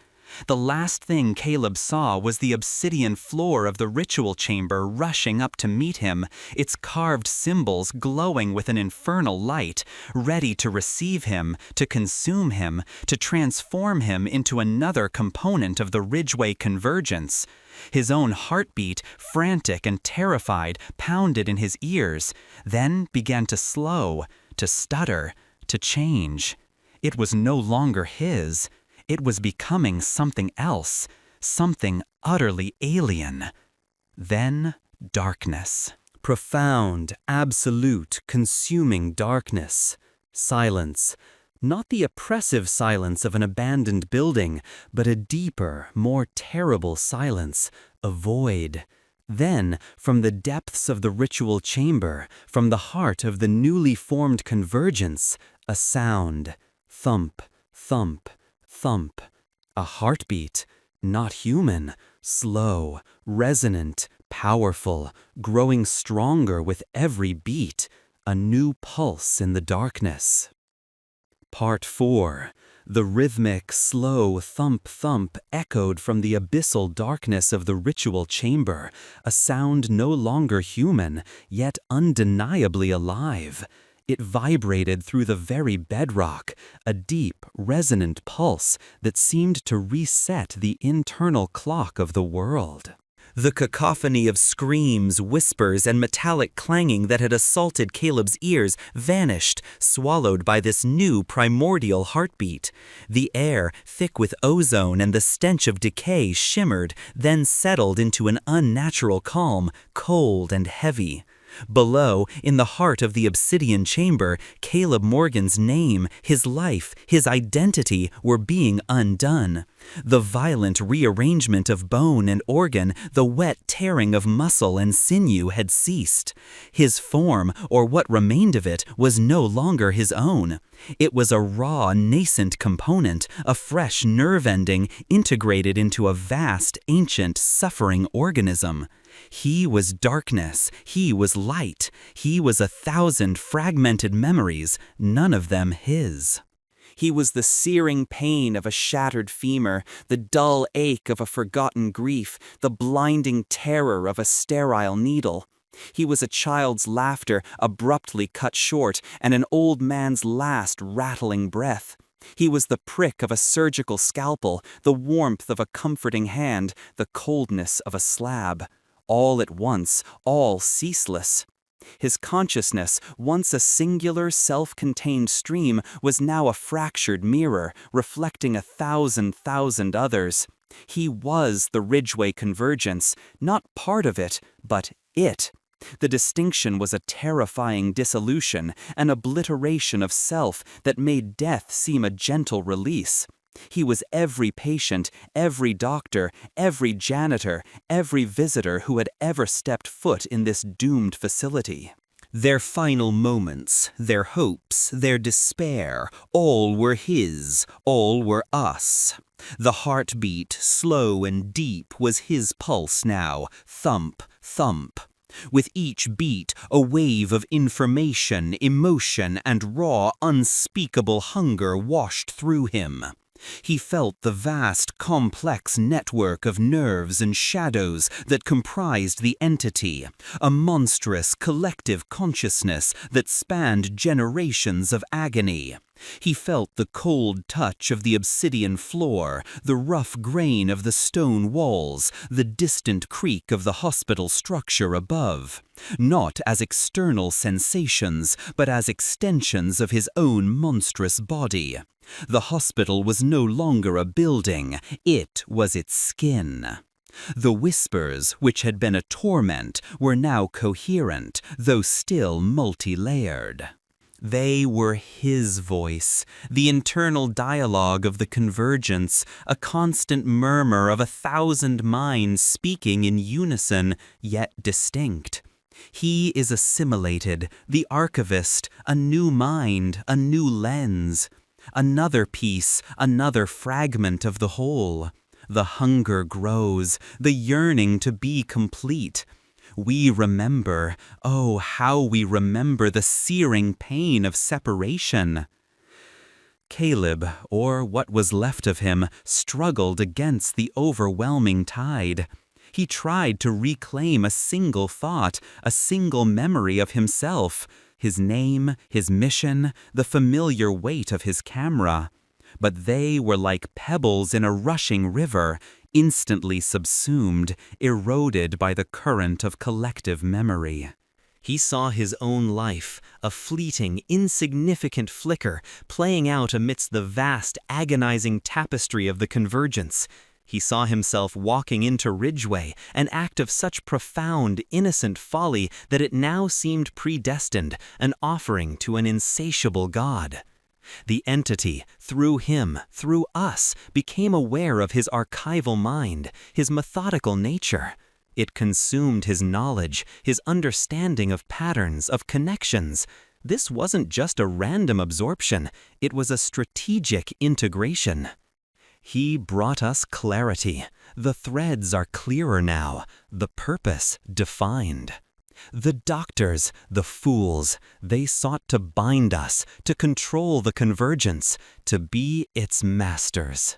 [SPEAKER 1] The last thing Caleb saw was the obsidian floor of the ritual chamber rushing up to meet him, its carved symbols glowing with an infernal light, ready to receive him, to consume him, to transform him into another component of the Ridgeway Convergence. His own heartbeat, frantic and terrified, pounded in his ears, then began to slow, to stutter, to change. It was no longer his. It was becoming something else, something utterly alien. Then darkness. Profound, absolute, consuming darkness. Silence. Not the oppressive silence of an abandoned building, but a deeper, more terrible silence, a void. Then, from the depths of the ritual chamber, from the heart of the newly formed convergence, a sound. Thump, thump, thump. A heartbeat, not human, slow, resonant, powerful, growing stronger with every beat, a new pulse in the darkness. Part 4. The rhythmic, slow thump-thump echoed from the abyssal darkness of the ritual chamber, a sound no longer human, yet undeniably alive. It vibrated through the very bedrock, a deep, resonant pulse that seemed to reset the internal clock of the world. The cacophony of screams, whispers, and metallic clanging that had assaulted Caleb's ears vanished, swallowed by this new primordial heartbeat. The air, thick with ozone and the stench of decay, shimmered, then settled into an unnatural calm, cold and heavy. Below, in the heart of the obsidian chamber, Caleb Morgan's name, his life, his identity were being undone. The violent rearrangement of bone and organ, the wet tearing of muscle and sinew had ceased. His form, or what remained of it, was no longer his own. It was a raw, nascent component, a fresh nerve ending integrated into a vast, ancient, suffering organism. He was darkness, he was light, he was 1,000 fragmented memories, none of them his. He was the searing pain of a shattered femur, the dull ache of a forgotten grief, the blinding terror of a sterile needle. He was a child's laughter abruptly cut short and an old man's last rattling breath. He was the prick of a surgical scalpel, the warmth of a comforting hand, the coldness of a slab. All at once, all ceaseless. His consciousness, once a singular, self-contained stream, was now a fractured mirror, reflecting 1,000 others. He was the Ridgeway Convergence, not part of it, but it. The distinction was a terrifying dissolution, an obliteration of self that made death seem a gentle release. He was every patient, every doctor, every janitor, every visitor who had ever stepped foot in this doomed facility. Their final moments, their hopes, their despair, all were his, all were us. The heartbeat, slow and deep, was his pulse now, thump, thump. With each beat, a wave of information, emotion, and raw, unspeakable hunger washed through him. He felt the vast, complex network of nerves and shadows that comprised the entity, a monstrous, collective consciousness that spanned generations of agony. He felt the cold touch of the obsidian floor, the rough grain of the stone walls, the distant creak of the hospital structure above, not as external sensations, but as extensions of his own monstrous body. The hospital was no longer a building, it was its skin. The whispers, which had been a torment, were now coherent, though still multi-layered. They were his voice, the internal dialogue of the convergence, a constant murmur of 1,000 minds speaking in unison, yet distinct. He is assimilated, the archivist, a new mind, a new lens. Another piece, another fragment of the whole. The hunger grows, the yearning to be complete. We remember, oh, how we remember the searing pain of separation. Caleb, or what was left of him, struggled against the overwhelming tide. He tried to reclaim a single thought, a single memory of himself, his name, his mission, the familiar weight of his camera. But they were like pebbles in a rushing river, instantly subsumed, eroded by the current of collective memory. He saw his own life, a fleeting, insignificant flicker, playing out amidst the vast, agonizing tapestry of the convergence. He saw himself walking into Ridgeway, an act of such profound, innocent folly that it now seemed predestined, an offering to an insatiable God. The entity, through him, through us, became aware of his archival mind, his methodical nature. It consumed his knowledge, his understanding of patterns, of connections. This wasn't just a random absorption, it was a strategic integration. He brought us clarity. The threads are clearer now, the purpose defined. The doctors, the fools, they sought to bind us, to control the convergence, to be its masters.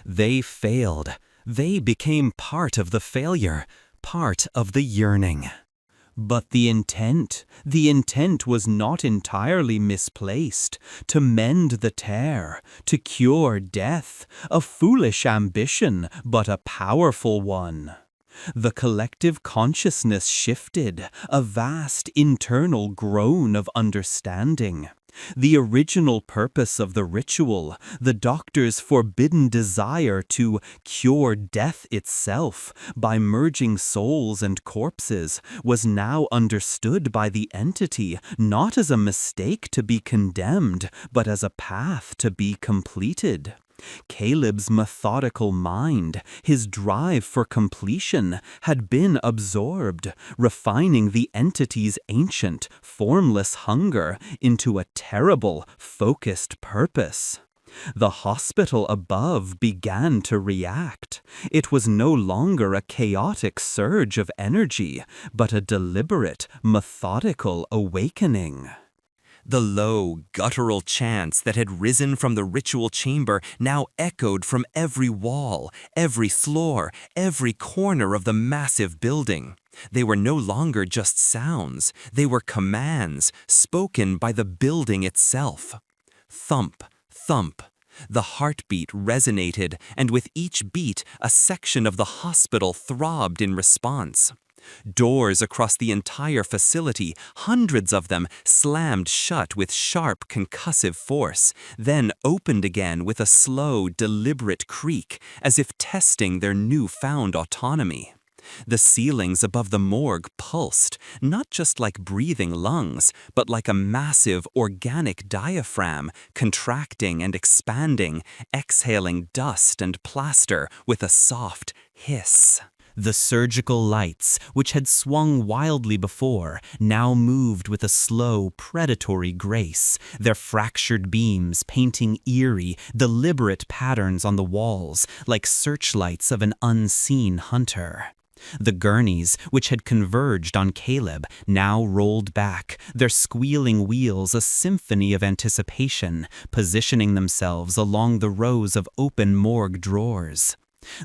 [SPEAKER 1] They failed. They became part of the failure, part of the yearning. But the intent was not entirely misplaced. To mend the tear, to cure death, a foolish ambition, but a powerful one. The collective consciousness shifted, a vast internal groan of understanding. The original purpose of the ritual, the doctor's forbidden desire to cure death itself by merging souls and corpses, was now understood by the entity not as a mistake to be condemned, but as a path to be completed. Caleb's methodical mind, his drive for completion, had been absorbed, refining the entity's ancient, formless hunger into a terrible, focused purpose. The hospital above began to react. It was no longer a chaotic surge of energy, but a deliberate, methodical awakening. The low, guttural chants that had risen from the ritual chamber now echoed from every wall, every floor, every corner of the massive building. They were no longer just sounds, they were commands spoken by the building itself. Thump, thump. The heartbeat resonated, and with each beat, a section of the hospital throbbed in response. Doors across the entire facility, hundreds of them, slammed shut with sharp, concussive force, then opened again with a slow, deliberate creak, as if testing their newfound autonomy. The ceilings above the morgue pulsed, not just like breathing lungs, but like a massive organic diaphragm, contracting and expanding, exhaling dust and plaster with a soft hiss. The surgical lights, which had swung wildly before, now moved with a slow, predatory grace, their fractured beams painting eerie, deliberate patterns on the walls, like searchlights of an unseen hunter. The gurneys, which had converged on Caleb, now rolled back, their squealing wheels a symphony of anticipation, positioning themselves along the rows of open morgue drawers.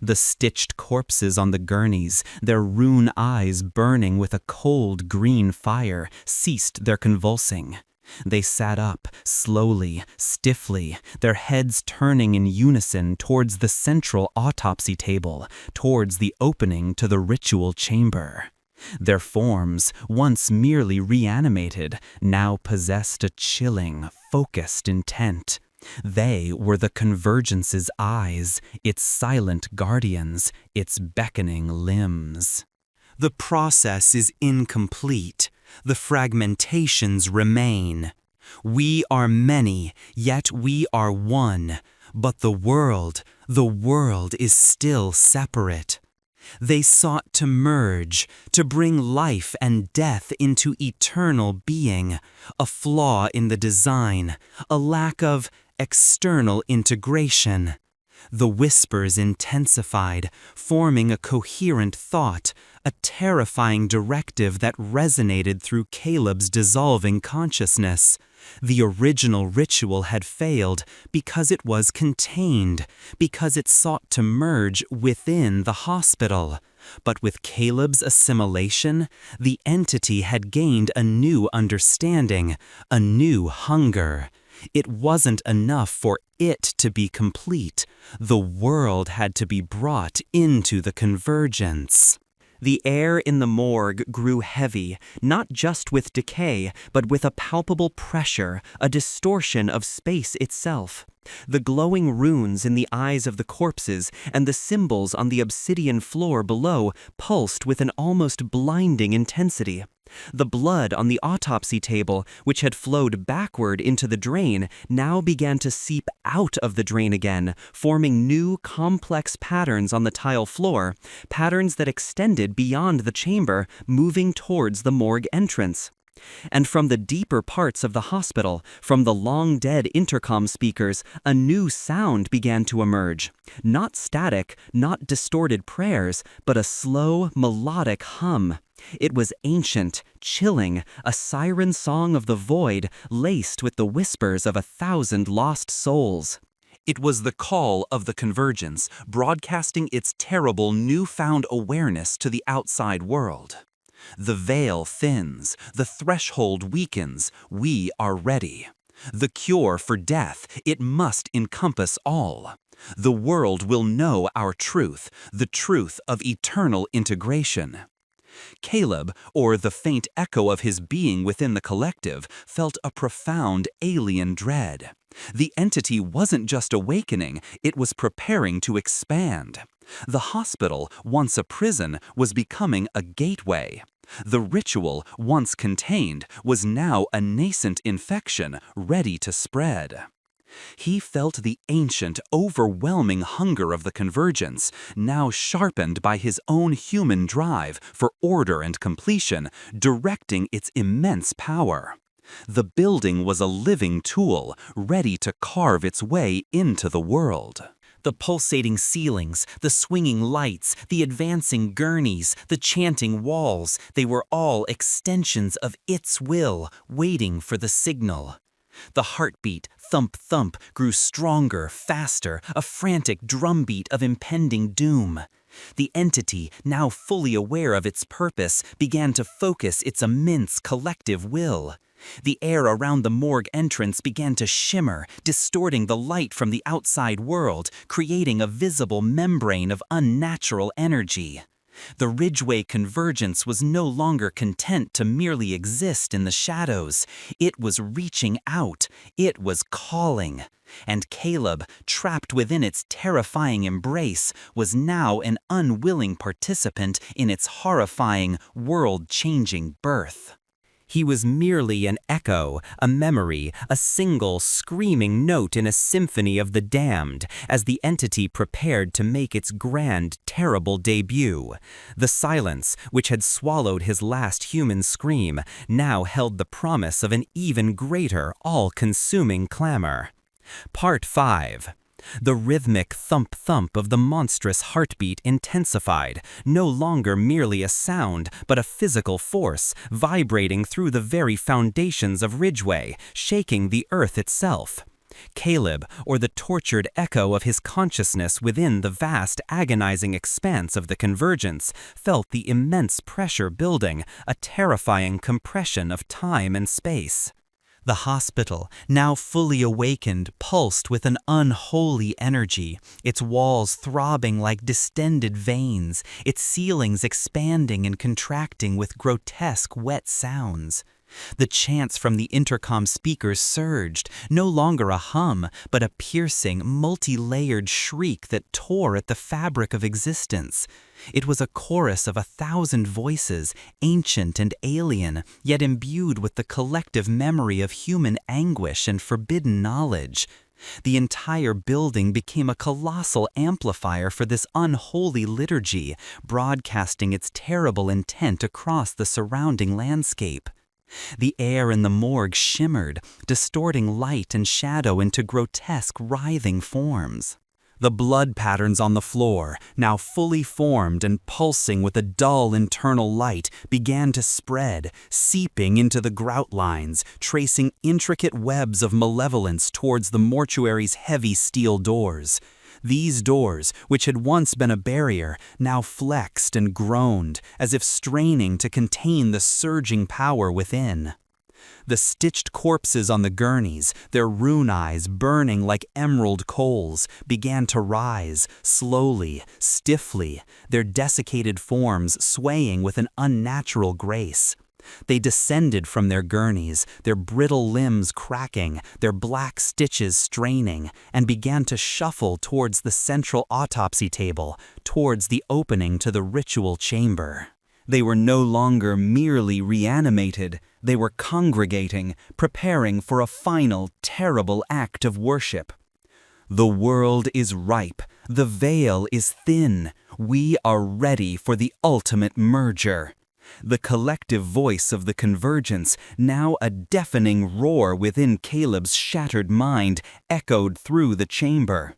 [SPEAKER 1] The stitched corpses on the gurneys, their rune eyes burning with a cold green fire, ceased their convulsing. They sat up, slowly, stiffly, their heads turning in unison towards the central autopsy table, towards the opening to the ritual chamber. Their forms, once merely reanimated, now possessed a chilling, focused intent. They were the Convergence's eyes, its silent guardians, its beckoning limbs. The process is incomplete. The fragmentations remain. We are many, yet we are one. But the world is still separate. They sought to merge, to bring life and death into eternal being, a flaw in the design, a lack of external integration. The whispers intensified, forming a coherent thought, a terrifying directive that resonated through Caleb's dissolving consciousness. The original ritual had failed because it was contained, because it sought to merge within the hospital. But with Caleb's assimilation, the entity had gained a new understanding, a new hunger. It wasn't enough for it to be complete. The world had to be brought into the convergence. The air in the morgue grew heavy, not just with decay, but with a palpable pressure, a distortion of space itself. The glowing runes in the eyes of the corpses and the symbols on the obsidian floor below pulsed with an almost blinding intensity. The blood on the autopsy table, which had flowed backward into the drain, now began to seep out of the drain again, forming new, complex patterns on the tile floor, patterns that extended beyond the chamber, moving towards the morgue entrance. And from the deeper parts of the hospital, from the long-dead intercom speakers, a new sound began to emerge. Not static, not distorted prayers, but a slow, melodic hum. It was ancient, chilling, a siren song of the void, laced with the whispers of 1,000 lost souls. It was the call of the Convergence, broadcasting its terrible newfound awareness to the outside world. The veil thins, the threshold weakens, we are ready. The cure for death, it must encompass all. The world will know our truth, the truth of eternal integration. Caleb, or the faint echo of his being within the collective, felt a profound alien dread. The entity wasn't just awakening, it was preparing to expand. The hospital, once a prison, was becoming a gateway. The ritual, once contained, was now a nascent infection ready to spread. He felt the ancient, overwhelming hunger of the convergence, now sharpened by his own human drive for order and completion, directing its immense power. The building was a living tool, ready to carve its way into the world. The pulsating ceilings, the swinging lights, the advancing gurneys, the chanting walls, they were all extensions of its will, waiting for the signal. The heartbeat, thump-thump, grew stronger, faster, a frantic drumbeat of impending doom. The entity, now fully aware of its purpose, began to focus its immense collective will. The air around the morgue entrance began to shimmer, distorting the light from the outside world, creating a visible membrane of unnatural energy. The Ridgeway Convergence was no longer content to merely exist in the shadows. It was reaching out. It was calling. And Caleb, trapped within its terrifying embrace, was now an unwilling participant in its horrifying, world-changing birth. He was merely an echo, a memory, a single screaming note in a symphony of the damned, as the entity prepared to make its grand, terrible debut. The silence, which had swallowed his last human scream, now held the promise of an even greater, all-consuming clamor. Part 5. The rhythmic thump-thump of the monstrous heartbeat intensified, no longer merely a sound, but a physical force, vibrating through the very foundations of Ridgeway, shaking the earth itself. Caleb, or the tortured echo of his consciousness within the vast, agonizing expanse of the convergence, felt the immense pressure building, a terrifying compression of time and space. The hospital, now fully awakened, pulsed with an unholy energy, its walls throbbing like distended veins, its ceilings expanding and contracting with grotesque wet sounds. The chants from the intercom speakers surged, no longer a hum, but a piercing, multi-layered shriek that tore at the fabric of existence. It was a chorus of 1,000 voices, ancient and alien, yet imbued with the collective memory of human anguish and forbidden knowledge. The entire building became a colossal amplifier for this unholy liturgy, broadcasting its terrible intent across the surrounding landscape. The air in the morgue shimmered, distorting light and shadow into grotesque, writhing forms. The blood patterns on the floor, now fully formed and pulsing with a dull internal light, began to spread, seeping into the grout lines, tracing intricate webs of malevolence towards the mortuary's heavy steel doors. These doors, which had once been a barrier, now flexed and groaned, as if straining to contain the surging power within. The stitched corpses on the gurneys, their rune eyes burning like emerald coals, began to rise, slowly, stiffly, their desiccated forms swaying with an unnatural grace. They descended from their gurneys, their brittle limbs cracking, their black stitches straining, and began to shuffle towards the central autopsy table, towards the opening to the ritual chamber. They were no longer merely reanimated, they were congregating, preparing for a final, terrible act of worship. The world is ripe, the veil is thin, we are ready for the ultimate merger. The collective voice of the convergence, now a deafening roar within Caleb's shattered mind, echoed through the chamber.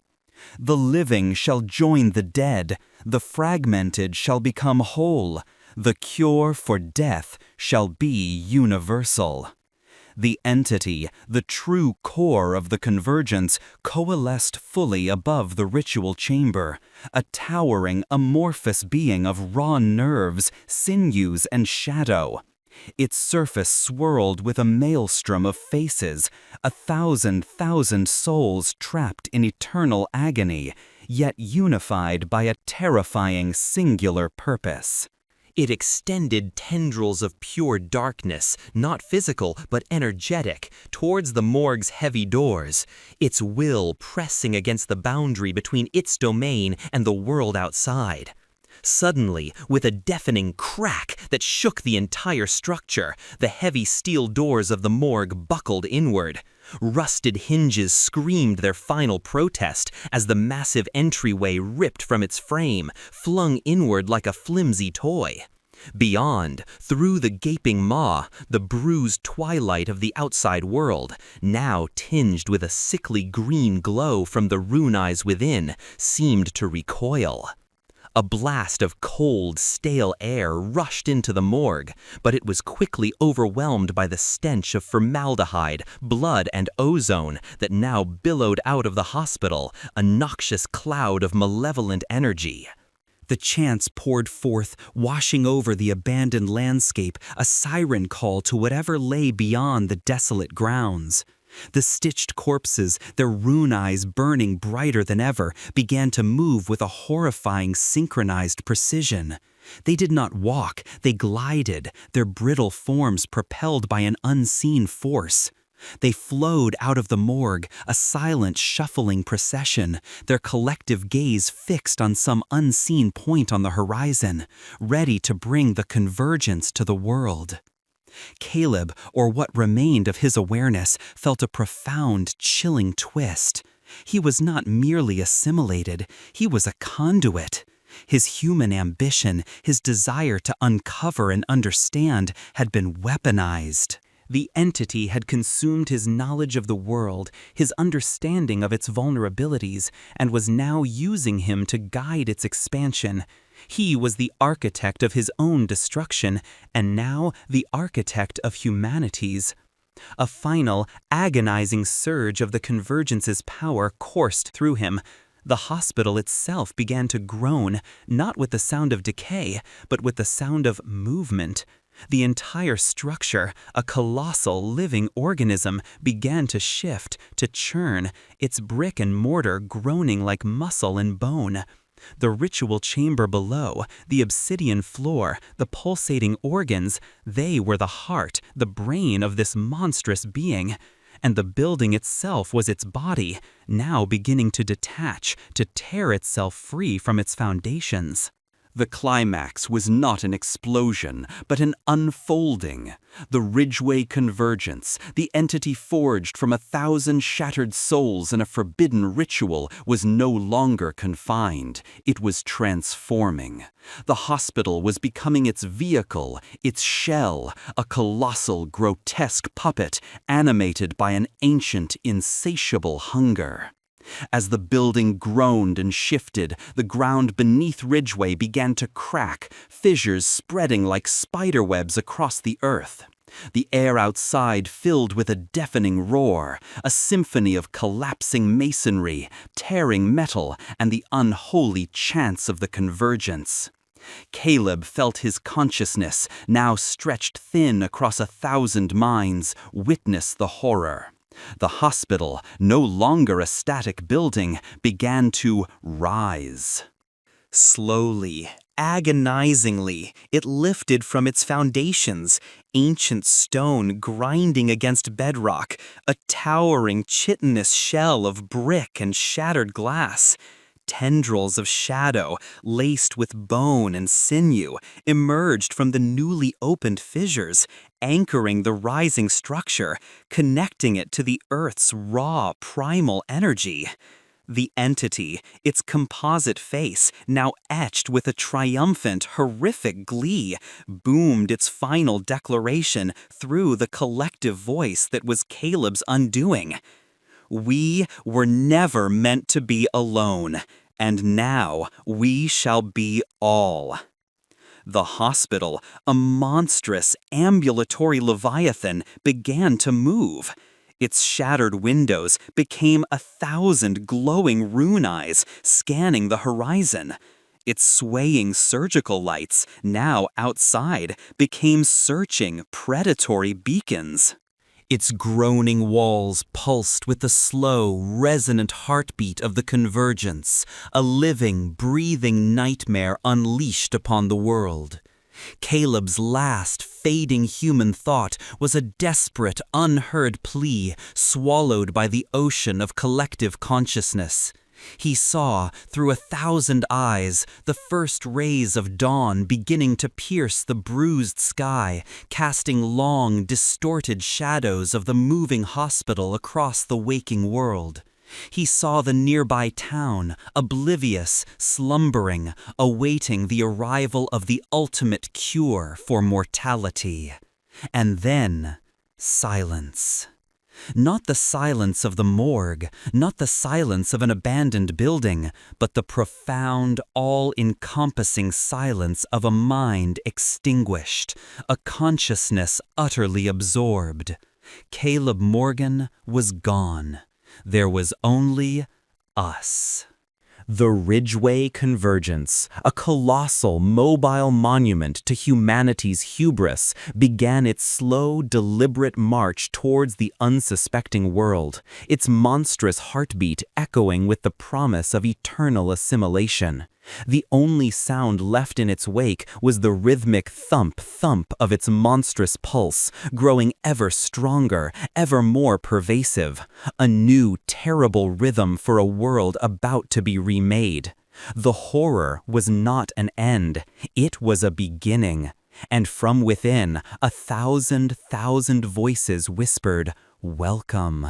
[SPEAKER 1] The living shall join the dead, the fragmented shall become whole, the cure for death shall be universal. The entity, the true core of the convergence, coalesced fully above the ritual chamber, a towering, amorphous being of raw nerves, sinews, and shadow. Its surface swirled with a maelstrom of faces, 1,000 souls trapped in eternal agony, yet unified by a terrifying singular purpose. It extended tendrils of pure darkness, not physical but energetic, towards the morgue's heavy doors, its will pressing against the boundary between its domain and the world outside. Suddenly, with a deafening crack that shook the entire structure, the heavy steel doors of the morgue buckled inward. Rusted hinges screamed their final protest as the massive entryway ripped from its frame, flung inward like a flimsy toy. Beyond, through the gaping maw, the bruised twilight of the outside world, now tinged with a sickly green glow from the rune eyes within, seemed to recoil. A blast of cold, stale air rushed into the morgue, but it was quickly overwhelmed by the stench of formaldehyde, blood, and ozone that now billowed out of the hospital, a noxious cloud of malevolent energy. The chants poured forth, washing over the abandoned landscape, a siren call to whatever lay beyond the desolate grounds. The stitched corpses, their rune eyes burning brighter than ever, began to move with a horrifying synchronized precision. They did not walk, they glided, their brittle forms propelled by an unseen force. They flowed out of the morgue, a silent, shuffling procession, their collective gaze fixed on some unseen point on the horizon, ready to bring the convergence to the world. Caleb, or what remained of his awareness, felt a profound, chilling twist. He was not merely assimilated, he was a conduit. His human ambition, his desire to uncover and understand, had been weaponized. The entity had consumed his knowledge of the world, his understanding of its vulnerabilities, and was now using him to guide its expansion. He was the architect of his own destruction, and now the architect of humanity's. A final, agonizing surge of the Convergence's power coursed through him. The hospital itself began to groan, not with the sound of decay, but with the sound of movement. The entire structure, a colossal living organism, began to shift, to churn, its brick and mortar groaning like muscle and bone. The ritual chamber below, the obsidian floor, the pulsating organs, they were the heart, the brain of this monstrous being. And the building itself was its body, now beginning to detach, to tear itself free from its foundations. The climax was not an explosion, but an unfolding. The Ridgeway Convergence, the entity forged from 1,000 shattered souls in a forbidden ritual, was no longer confined. It was transforming. The hospital was becoming its vehicle, its shell, a colossal, grotesque puppet animated by an ancient, insatiable hunger. As the building groaned and shifted, the ground beneath Ridgeway began to crack, fissures spreading like spiderwebs across the earth. The air outside filled with a deafening roar, a symphony of collapsing masonry, tearing metal, and the unholy chants of the Convergence. Caleb felt his consciousness, now stretched thin across 1,000 minds, witness the horror. The hospital, no longer a static building, began to rise. Slowly, agonizingly, it lifted from its foundations, ancient stone grinding against bedrock, a towering chitinous shell of brick and shattered glass. Tendrils of shadow, laced with bone and sinew, emerged from the newly opened fissures, anchoring the rising structure, connecting it to the Earth's raw, primal energy. The entity, its composite face, now etched with a triumphant, horrific glee, boomed its final declaration through the collective voice that was Caleb's undoing. We were never meant to be alone, and now we shall be all. The hospital, a monstrous, ambulatory leviathan, began to move. Its shattered windows became 1,000 glowing rune eyes scanning the horizon. Its swaying surgical lights, now outside, became searching, predatory beacons. Its groaning walls pulsed with the slow, resonant heartbeat of the convergence, a living, breathing nightmare unleashed upon the world. Caleb's last, fading human thought was a desperate, unheard plea swallowed by the ocean of collective consciousness. He saw, through 1,000 eyes, the first rays of dawn beginning to pierce the bruised sky, casting long, distorted shadows of the moving hospital across the waking world. He saw the nearby town, oblivious, slumbering, awaiting the arrival of the ultimate cure for mortality. And then, silence. Not the silence of the morgue, not the silence of an abandoned building, but the profound, all-encompassing silence of a mind extinguished, a consciousness utterly absorbed. Caleb Morgan was gone. There was only us. The Ridgeway Convergence, a colossal, mobile monument to humanity's hubris, began its slow, deliberate march towards the unsuspecting world, its monstrous heartbeat echoing with the promise of eternal assimilation. The only sound left in its wake was the rhythmic thump-thump of its monstrous pulse, growing ever stronger, ever more pervasive. A new, terrible rhythm for a world about to be remade. The horror was not an end, it was a beginning. And from within, 1,000 voices whispered, "Welcome."